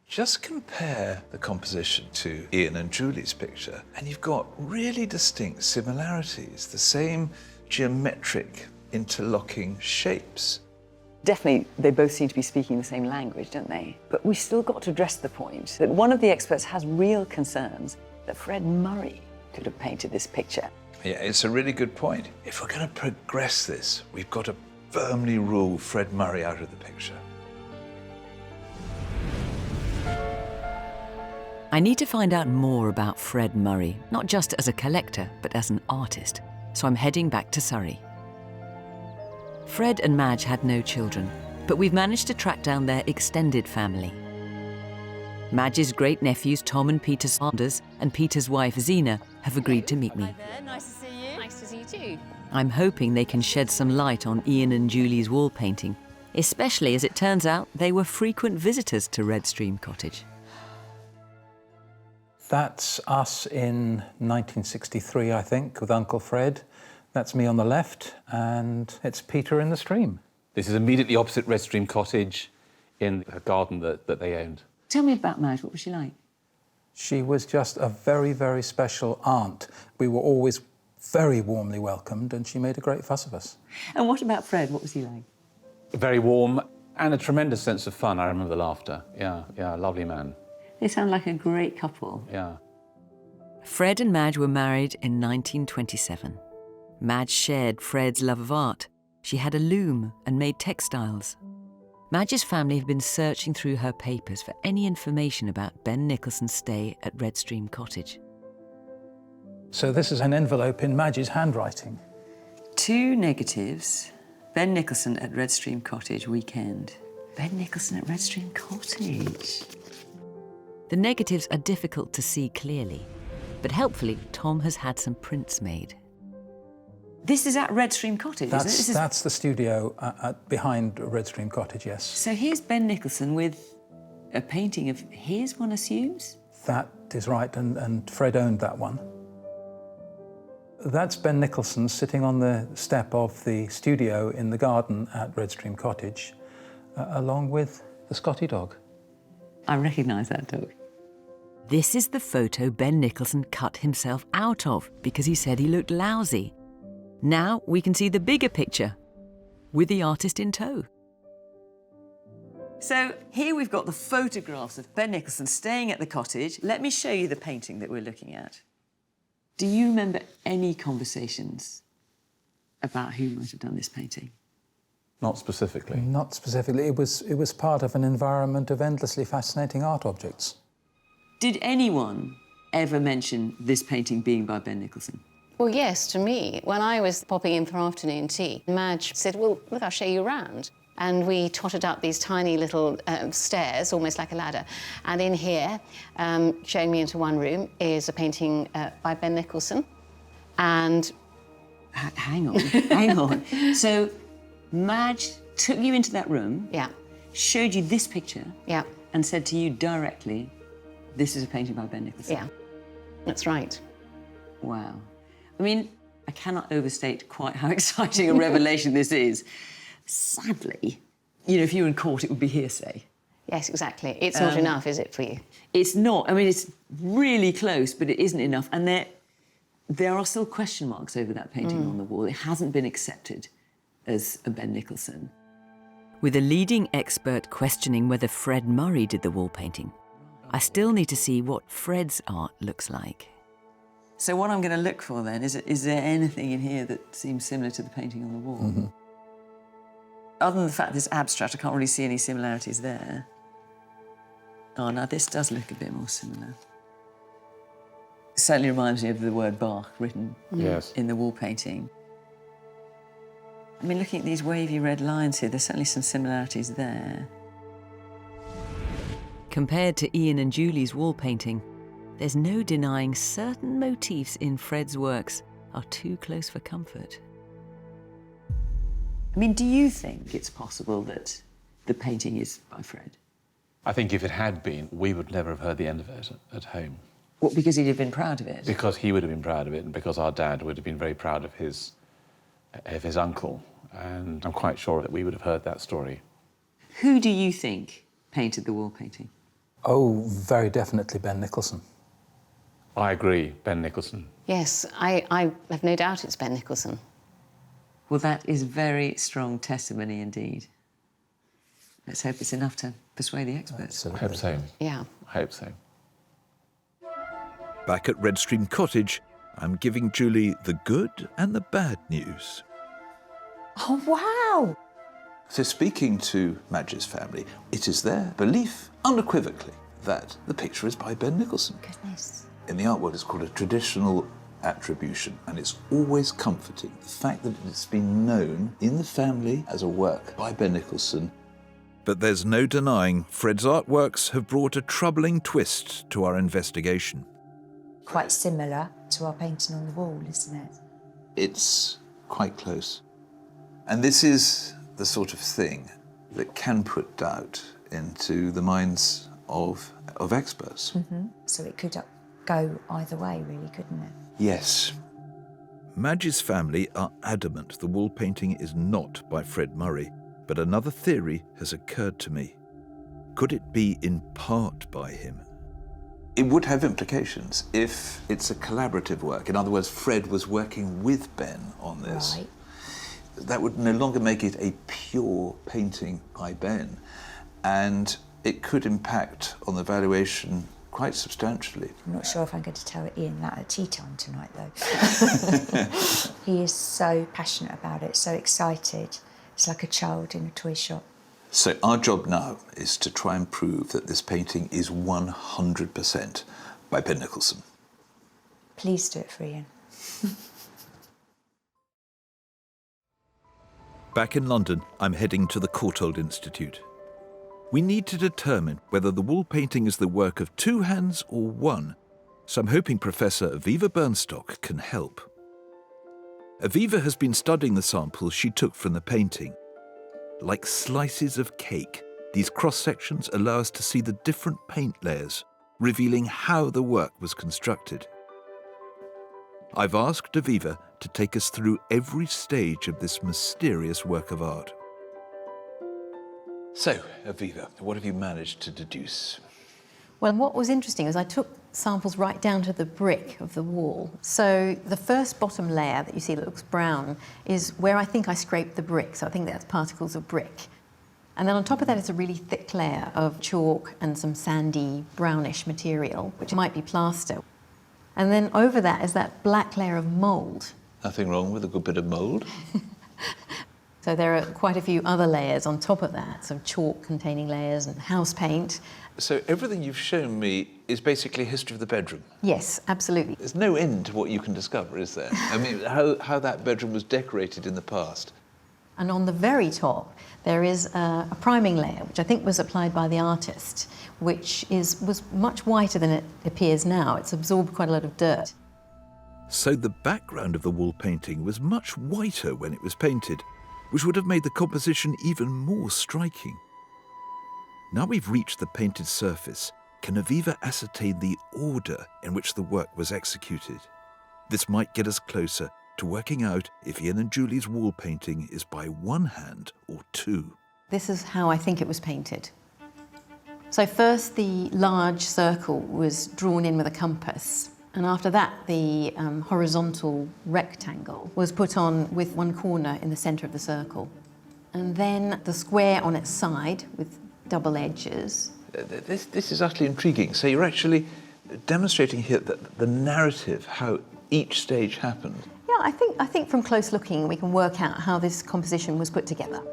Speaker 4: Just compare the composition to Ian and Julie's picture, and you've got really distinct similarities, the same geometric interlocking shapes.
Speaker 3: Definitely, they both seem to be speaking the same language, don't they? But we've still got to address the point that one of the experts has real concerns that Fred Murray could have painted this picture.
Speaker 4: Yeah, it's a really good point. If we're going to progress this, we've got to firmly rule Fred Murray out of the picture.
Speaker 2: I need to find out more about Fred Murray, not just as a collector, but as an artist. So I'm heading back to Surrey. Fred and Madge had no children, but we've managed to track down their extended family. Madge's great-nephews Tom and Peter Sanders and Peter's wife Zena have agreed to meet me.
Speaker 12: Hi there, nice to see you. Nice to see you too.
Speaker 2: I'm hoping they can shed some light on Ian and Julie's wall painting, especially as it turns out they were frequent visitors to Redstream Cottage.
Speaker 13: That's us in 1963, I think, with Uncle Fred. That's me on the left, and it's Peter in the stream.
Speaker 14: This is immediately opposite Redstream Cottage in a garden that they owned.
Speaker 3: Tell me about Madge, what was she like?
Speaker 13: She was just a very, very special aunt. We were always very warmly welcomed, and she made a great fuss of us.
Speaker 3: And what about Fred? What was he like?
Speaker 14: Very warm and a tremendous sense of fun. I remember the laughter. Yeah, lovely man.
Speaker 3: They sound like a great couple.
Speaker 14: Yeah.
Speaker 2: Fred and Madge were married in 1927. Madge shared Fred's love of art. She had a loom and made textiles. Madge's family have been searching through her papers for any information about Ben Nicholson's stay at Redstream Cottage.
Speaker 13: So this is an envelope in Madge's handwriting.
Speaker 3: 2 negatives. Ben Nicholson at Redstream Cottage weekend. Ben Nicholson at Redstream Cottage.
Speaker 2: The negatives are difficult to see clearly, but helpfully Tom has had some prints made.
Speaker 3: This is at Redstream Cottage, isn't it?
Speaker 13: That's the studio behind Redstream Cottage, yes.
Speaker 3: So here's Ben Nicholson with a painting of his, one assumes?
Speaker 13: That is right, and Fred owned that one. That's Ben Nicholson sitting on the step of the studio in the garden at Redstream Cottage, along with the Scotty dog.
Speaker 3: I recognise that dog.
Speaker 2: This is the photo Ben Nicholson cut himself out of because he said he looked lousy. Now we can see the bigger picture, with the artist in tow.
Speaker 3: So here we've got the photographs of Ben Nicholson staying at the cottage. Let me show you the painting that we're looking at. Do you remember any conversations about who might have done this painting?
Speaker 14: Not specifically.
Speaker 13: Not specifically. It was part of an environment of endlessly fascinating art objects.
Speaker 3: Did anyone ever mention this painting being by Ben Nicholson?
Speaker 12: Well, yes, to me. When I was popping in for afternoon tea, Madge said, well, look, I'll show you around. And we trotted up these tiny little stairs, almost like a ladder. And in here, showing me into one room, is a painting by Ben Nicholson. And...
Speaker 3: Hang on, hang on. So Madge took you into that room.
Speaker 12: Yeah.
Speaker 3: showed you this picture
Speaker 12: Yeah.
Speaker 3: and said to you directly, this is a painting by Ben Nicholson.
Speaker 12: Yeah, that's right.
Speaker 3: Wow. I mean, I cannot overstate quite how exciting a revelation this is. Sadly, you know, if you were in court, it would be hearsay.
Speaker 12: Yes, exactly. It's not enough, is it, for you?
Speaker 3: It's not. I mean, it's really close, but it isn't enough. And there are still question marks over that painting on the wall. It hasn't been accepted as a Ben Nicholson.
Speaker 2: With a leading expert questioning whether Fred Murray did the wall painting, I still need to see what Fred's art looks like.
Speaker 3: So what I'm going to look for then is there anything in here that seems similar to the painting on the wall?
Speaker 13: Mm-hmm.
Speaker 3: Other than the fact that it's abstract, I can't really see any similarities there. Oh, now this does look a bit more similar. It certainly reminds me of the word Bach written in the wall painting. I mean, looking at these wavy red lines here, there's certainly some similarities there.
Speaker 2: Compared to Ian and Julie's wall painting, there's no denying certain motifs in Fred's works are too close for comfort.
Speaker 3: I mean, do you think it's possible that the painting is by Fred?
Speaker 14: I think if it had been, we would never have heard the end of it at home.
Speaker 3: What, because he'd have been proud of it?
Speaker 14: Because he would have been proud of it, and because our dad would have been very proud of his uncle. And I'm quite sure that we would have heard that story.
Speaker 3: Who do you think painted the wall painting?
Speaker 13: Oh, very definitely Ben Nicholson.
Speaker 14: I agree, Ben Nicholson.
Speaker 12: Yes, I have no doubt it's Ben Nicholson.
Speaker 3: Well, that is very strong testimony indeed. Let's hope it's enough to persuade the experts.
Speaker 14: I hope so.
Speaker 12: Yeah.
Speaker 14: I hope so.
Speaker 6: Back at Redstream Cottage, I'm giving Julie the good and the bad news.
Speaker 8: Oh, wow!
Speaker 4: So speaking to Madge's family, it is their belief, unequivocally, that the picture is by Ben Nicholson.
Speaker 8: Goodness.
Speaker 4: In the art world, it's called a traditional attribution, and it's always comforting. The fact that it's been known in the family as a work by Ben Nicholson.
Speaker 6: But there's no denying Fred's artworks have brought a troubling twist to our investigation.
Speaker 8: Quite similar to our painting on the wall, isn't it?
Speaker 4: It's quite close. And this is the sort of thing that can put doubt into the minds of experts.
Speaker 8: Mm-hmm. So it could go either way, really, couldn't it?
Speaker 4: Yes.
Speaker 6: Madge's family are adamant the wall painting is not by Fred Murray, but another theory has occurred to me. Could it be in part by him?
Speaker 4: It would have implications if it's a collaborative work. In other words, Fred was working with Ben on this.
Speaker 8: Right.
Speaker 4: That would no longer make it a pure painting by Ben, and it could impact on the valuation quite substantially.
Speaker 8: I'm not sure if I'm going to tell Ian that at tea time tonight, though. He is so passionate about it, so excited. It's like a child in a toy shop.
Speaker 4: So our job now is to try and prove that this painting is 100% by Ben Nicholson.
Speaker 8: Please do it for Ian.
Speaker 6: Back in London, I'm heading to the Courtauld Institute. We need to determine whether the wall painting is the work of two hands or one, so I'm hoping Professor Aviva Bernstock can help. Aviva has been studying the samples she took from the painting. Like slices of cake, these cross-sections allow us to see the different paint layers, revealing how the work was constructed. I've asked Aviva to take us through every stage of this mysterious work of art.
Speaker 4: So, Aviva, what have you managed to deduce?
Speaker 15: Well, what was interesting is I took samples right down to the brick of the wall. So the first bottom layer that you see that looks brown is where I think I scraped the brick. So I think that's particles of brick. And then on top of that is a really thick layer of chalk and some sandy brownish material, which might be plaster. And then over that is that black layer of mould.
Speaker 4: Nothing wrong with a good bit of mould.
Speaker 15: So there are quite a few other layers on top of that, some chalk-containing layers and house paint.
Speaker 4: So everything you've shown me is basically a history of the bedroom.
Speaker 15: Yes, absolutely.
Speaker 4: There's no end to what you can discover, is there? I mean, how that bedroom was decorated in the past.
Speaker 15: And on the very top, there is a priming layer, which I think was applied by the artist, which was much whiter than it appears now. It's absorbed quite a lot of dirt.
Speaker 6: So the background of the wall painting was much whiter when it was painted, which would have made the composition even more striking. Now we've reached the painted surface, can Aviva ascertain the order in which the work was executed? This might get us closer to working out if Ian and Julie's wall painting is by one hand or two.
Speaker 15: This is how I think it was painted. So first the large circle was drawn in with a compass, and after that the horizontal rectangle was put on with one corner in the centre of the circle. And then the square on its side with double edges.
Speaker 4: This is utterly intriguing. So you're actually demonstrating here that the narrative, how each stage happened.
Speaker 15: Yeah, I think from close looking we can work out how this composition was put together.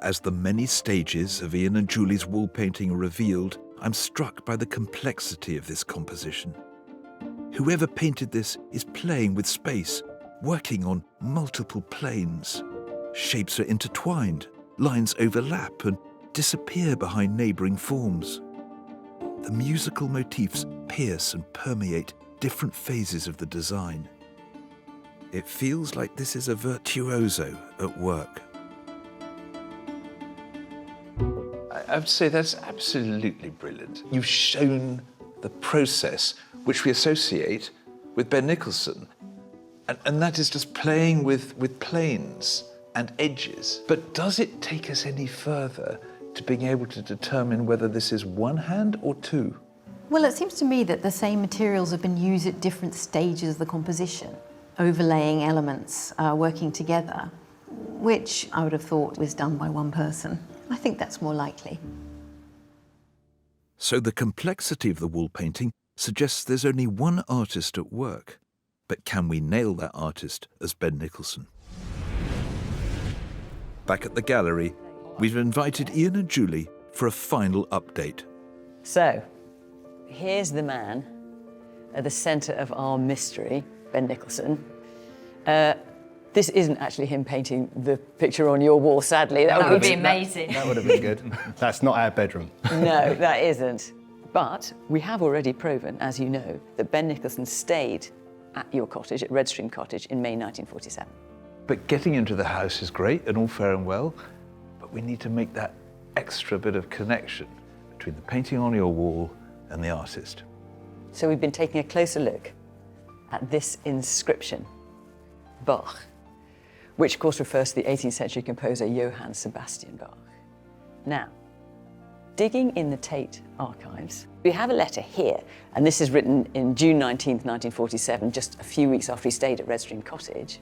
Speaker 6: As the many stages of Ian and Julie's wall painting are revealed, I'm struck by the complexity of this composition. Whoever painted this is playing with space, working on multiple planes. Shapes are intertwined, lines overlap and disappear behind neighbouring forms. The musical motifs pierce and permeate different phases of the design. It feels like this is a virtuoso at work.
Speaker 4: I would say that's absolutely brilliant. You've shown the process which we associate with Ben Nicholson. And that is just playing with planes and edges. But does it take us any further to being able to determine whether this is one hand or two?
Speaker 15: Well, it seems to me that the same materials have been used at different stages of the composition, overlaying elements, working together, which I would have thought was done by one person. I think that's more likely.
Speaker 6: So the complexity of the wall painting suggests there's only one artist at work. But can we nail that artist as Ben Nicholson? Back at the gallery, we've invited Ian and Julie for a final update.
Speaker 3: So, here's the man at the centre of our mystery, Ben Nicholson. This isn't actually him painting the picture on your wall, sadly. That would be amazing.
Speaker 5: That would have been good. That's not our bedroom.
Speaker 3: No, that isn't. But we have already proven, as you know, that Ben Nicholson stayed at your cottage, at Redstream Cottage, in May 1947.
Speaker 4: But getting into the house is great and all fair and well, but we need to make that extra bit of connection between the painting on your wall and the artist.
Speaker 3: So we've been taking a closer look at this inscription, Bach, which of course refers to the 18th century composer Johann Sebastian Bach. Now, digging in the Tate archives, we have a letter here, and this is written in June 19th, 1947, just a few weeks after he stayed at Redstream Cottage.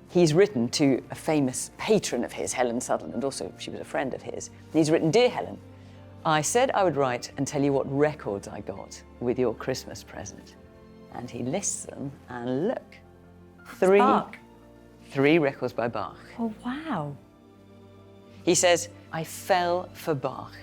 Speaker 3: He's written to a famous patron of his, Helen Sutherland, also she was a friend of his. He's written, "Dear Helen, I said I would write and tell you what records I got with your Christmas present." And he lists them, and look, three records by Bach.
Speaker 8: Oh, wow.
Speaker 3: He says, "I fell for Bach,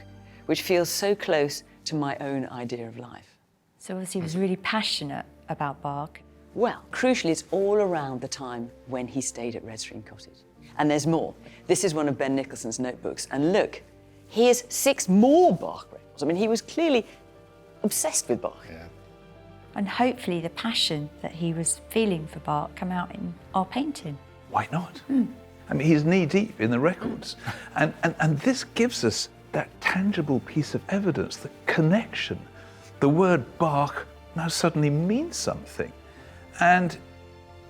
Speaker 3: which feels so close to my own idea of life."
Speaker 8: So obviously he was really passionate about Bach.
Speaker 3: Well, crucially, it's all around the time when he stayed at Redstream Cottage. And there's more. This is one of Ben Nicholson's notebooks, and look, here's 6 more Bach records. I mean, he was clearly obsessed with Bach.
Speaker 5: Yeah.
Speaker 8: And hopefully the passion that he was feeling for Bach come out in our painting.
Speaker 4: Why not? I mean, he's knee-deep in the records. And this gives us that tangible piece of evidence, the connection. The word Bach now suddenly means something. And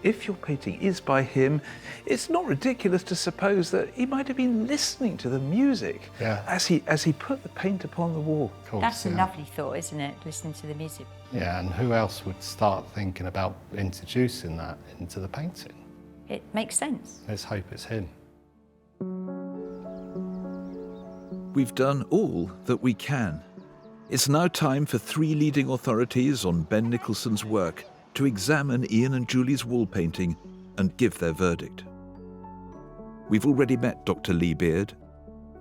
Speaker 4: if your painting is by him, it's not ridiculous to suppose that he might have been listening to the music as he put the paint upon the wall.
Speaker 8: That's a lovely thought, isn't it? Listening to the music.
Speaker 5: Yeah, and who else would start thinking about introducing that into the painting?
Speaker 8: It makes sense.
Speaker 5: Let's hope it's him.
Speaker 6: We've done all that we can. It's now time for 3 leading authorities on Ben Nicholson's work to examine Ian and Julie's wall painting and give their verdict. We've already met Dr. Lee Beard.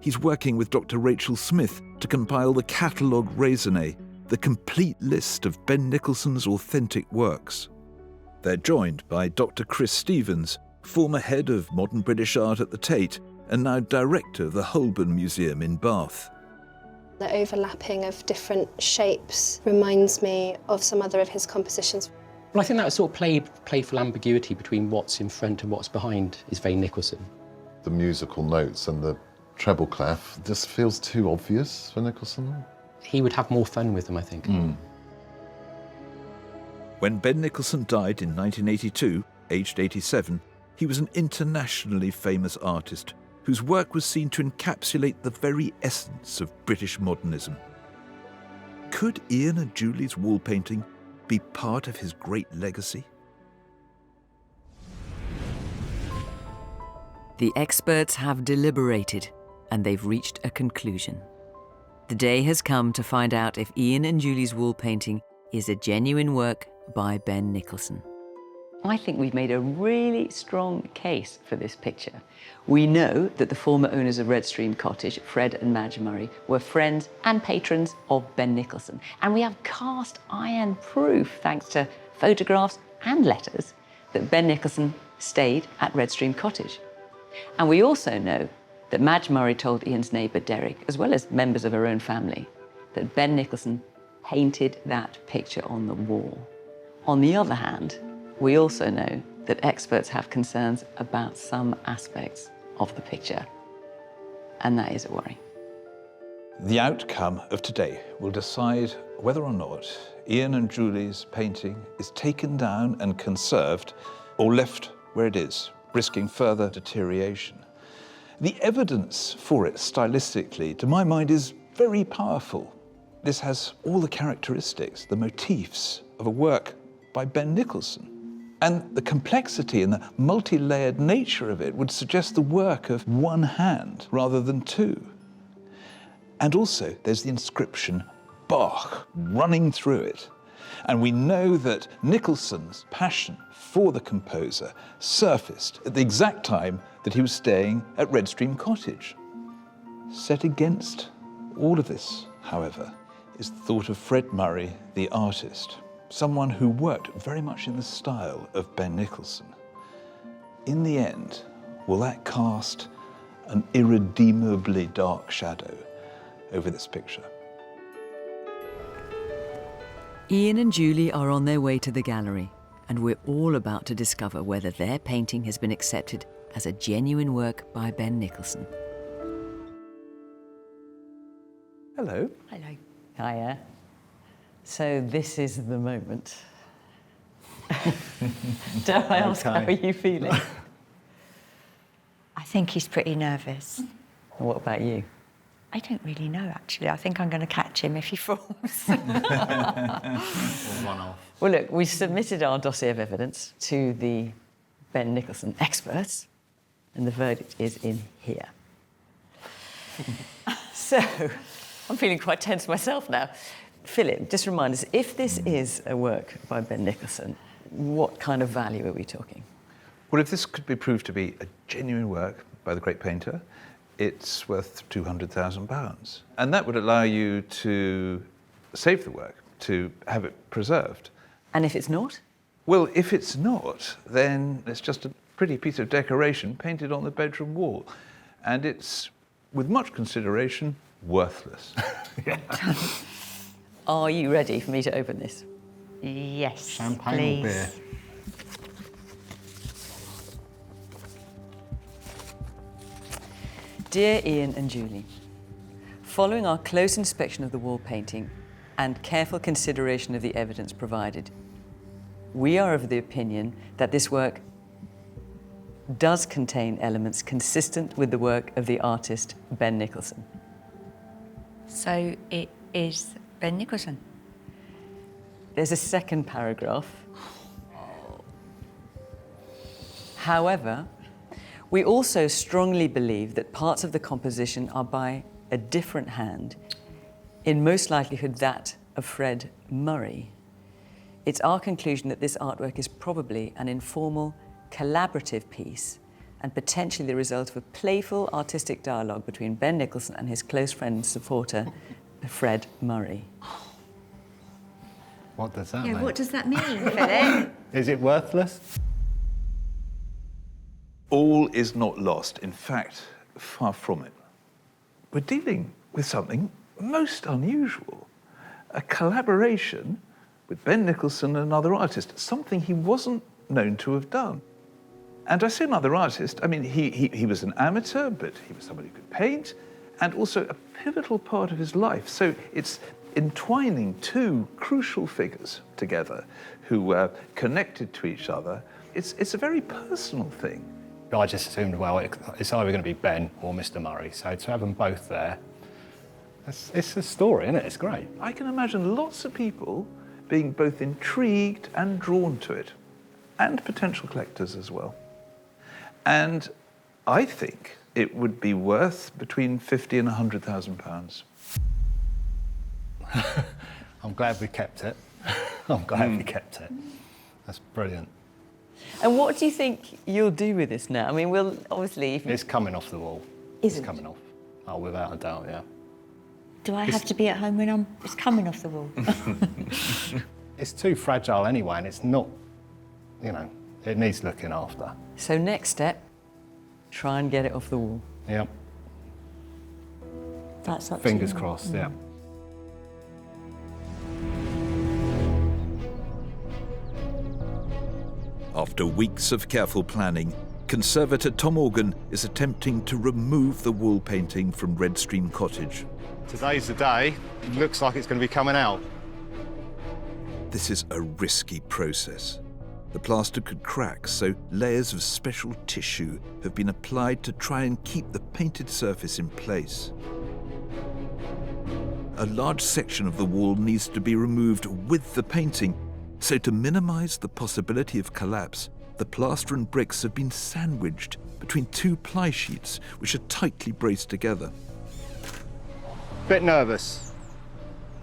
Speaker 6: He's working with Dr. Rachel Smith to compile the catalogue raisonné, the complete list of Ben Nicholson's authentic works. They're joined by Dr. Chris Stevens, former head of modern British art at the Tate and now director of the Holborn Museum in Bath.
Speaker 16: The overlapping of different shapes reminds me of some other of his compositions.
Speaker 11: Well, I think that sort of playful ambiguity between what's in front and what's behind is very Nicholson.
Speaker 17: The musical notes and the treble clef just feels too obvious for Nicholson.
Speaker 11: He would have more fun with them, I think.
Speaker 6: When Ben Nicholson died in 1982, aged 87, he was an internationally famous artist whose work was seen to encapsulate the very essence of British modernism. Could Ian and Julie's wall painting be part of his great legacy?
Speaker 2: The experts have deliberated and they've reached a conclusion. The day has come to find out if Ian and Julie's wall painting is a genuine work by Ben Nicholson.
Speaker 3: I think we've made a really strong case for this picture. We know that the former owners of Redstream Cottage, Fred and Madge Murray, were friends and patrons of Ben Nicholson. And we have cast iron proof, thanks to photographs and letters, that Ben Nicholson stayed at Redstream Cottage. And we also know that Madge Murray told Ian's neighbour Derek, as well as members of her own family, that Ben Nicholson painted that picture on the wall. On the other hand, we also know that experts have concerns about some aspects of the picture, and that is a worry.
Speaker 4: The outcome of today will decide whether or not Ian and Julie's painting is taken down and conserved or left where it is, risking further deterioration. The evidence for it stylistically, to my mind, is very powerful. This has all the characteristics, the motifs of a work by Ben Nicholson. And the complexity and the multi-layered nature of it would suggest the work of one hand rather than two. And also, there's the inscription Bach running through it. And we know that Nicholson's passion for the composer surfaced at the exact time that he was staying at Redstream Cottage. Set against all of this, however, is the thought of Fred Murray, the artist, someone who worked very much in the style of Ben Nicholson. In the end, will that cast an irredeemably dark shadow over this picture?
Speaker 2: Ian and Julie are on their way to the gallery, and we're all about to discover whether their painting has been accepted as a genuine work by Ben Nicholson.
Speaker 4: Hello.
Speaker 3: Hello. Hiya. So this is the moment. Dare I ask, how are you feeling?
Speaker 8: I think he's pretty nervous.
Speaker 3: And what about you?
Speaker 8: I don't really know, actually. I think I'm going to catch him if he falls.
Speaker 3: Well, look, we submitted our dossier of evidence to the Ben Nicholson experts, and the verdict is in here. So, I'm feeling quite tense myself now. Philip, just remind us, if this is a work by Ben Nicholson, what kind of value are we talking?
Speaker 4: Well, if this could be proved to be a genuine work by the great painter, it's worth £200,000. And that would allow you to save the work, to have it preserved.
Speaker 3: And if it's not?
Speaker 4: Well, if it's not, then it's just a pretty piece of decoration painted on the bedroom wall. And it's, with much consideration, worthless.
Speaker 3: Are you ready for me to open this?
Speaker 8: Yes,
Speaker 5: Champagne or beer?
Speaker 3: Dear Ian and Julie, following our close inspection of the wall painting and careful consideration of the evidence provided, we are of the opinion that this work does contain elements consistent with the work of the artist Ben Nicholson.
Speaker 8: So it is Ben Nicholson?
Speaker 3: There's a second paragraph. However, we also strongly believe that parts of the composition are by a different hand, in most likelihood that of Fred Murray. It's our conclusion that this artwork is probably an informal, collaborative piece and potentially the result of a playful artistic dialogue between Ben Nicholson and his close friend and supporter, Fred Murray.
Speaker 5: What does that mean?
Speaker 8: What does that mean, Philip?
Speaker 5: Is it worthless?
Speaker 4: All is not lost. In fact, far from it. We're dealing with something most unusual. A collaboration with Ben Nicholson and another artist, something he wasn't known to have done. And I say another artist, I mean, he was an amateur, but he was somebody who could paint, and also a pivotal part of his life. So it's entwining two crucial figures together who were connected to each other. It's a very personal thing.
Speaker 5: I just assumed, well, it's either going to be Ben or Mr. Murray, so to have them both there, it's a story, isn't it? It's great.
Speaker 4: I can imagine lots of people being both intrigued and drawn to it, and potential collectors as well. And I think it would be worth between £50,000 and £100,000.
Speaker 5: I'm glad we kept it. I'm glad we kept it. That's brilliant.
Speaker 3: And what do you think you'll do with this now? I mean, we'll obviously...
Speaker 5: It's coming off the wall.
Speaker 3: Is
Speaker 5: It's coming off. Oh, without a doubt, yeah.
Speaker 8: Do I have to be at home when it's coming off the wall?
Speaker 5: It's too fragile anyway, and it's not, you know, it needs looking after.
Speaker 3: So next step, try and get it off the wall.
Speaker 5: Yep.
Speaker 8: That's up
Speaker 5: Fingers
Speaker 8: to you.
Speaker 5: crossed, yeah.
Speaker 6: After weeks of careful planning, conservator Tom Organ is attempting to remove the wall painting from Redstream Cottage.
Speaker 5: Today's the day. It looks like it's going to be coming out.
Speaker 6: This is a risky process. The plaster could crack, so layers of special tissue have been applied to try and keep the painted surface in place. A large section of the wall needs to be removed with the painting, so to minimise the possibility of collapse, the plaster and bricks have been sandwiched between two ply sheets which are tightly braced together.
Speaker 5: Bit nervous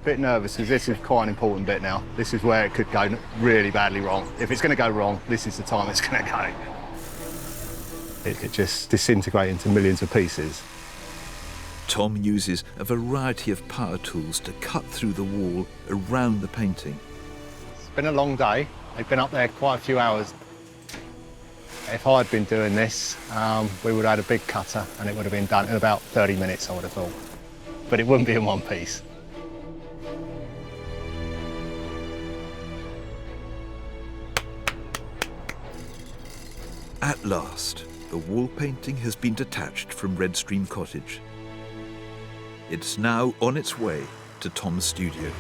Speaker 5: because this is quite an important bit now. This is where it could go really badly wrong. If it's going to go wrong, this is the time it's going to go. It could just disintegrate into millions of pieces.
Speaker 6: Tom uses a variety of power tools to cut through the wall around the painting.
Speaker 5: It's been a long day. They've been up there quite a few hours. If I'd been doing this, we would have had a big cutter and it would have been done in about 30 minutes, I would have thought. But it wouldn't be in one piece.
Speaker 6: At last, the wall painting has been detached from Redstream Cottage. It's now on its way to Tom's studio.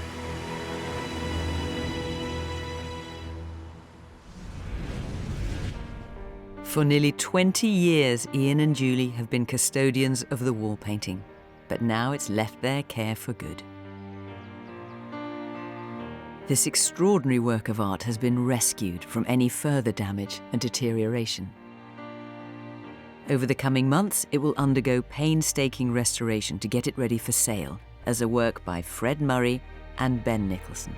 Speaker 2: For nearly 20 years, Ian and Julie have been custodians of the wall painting, but now it's left their care for good. This extraordinary work of art has been rescued from any further damage and deterioration. Over the coming months, it will undergo painstaking restoration to get it ready for sale as a work by Fred Murray and Ben Nicholson.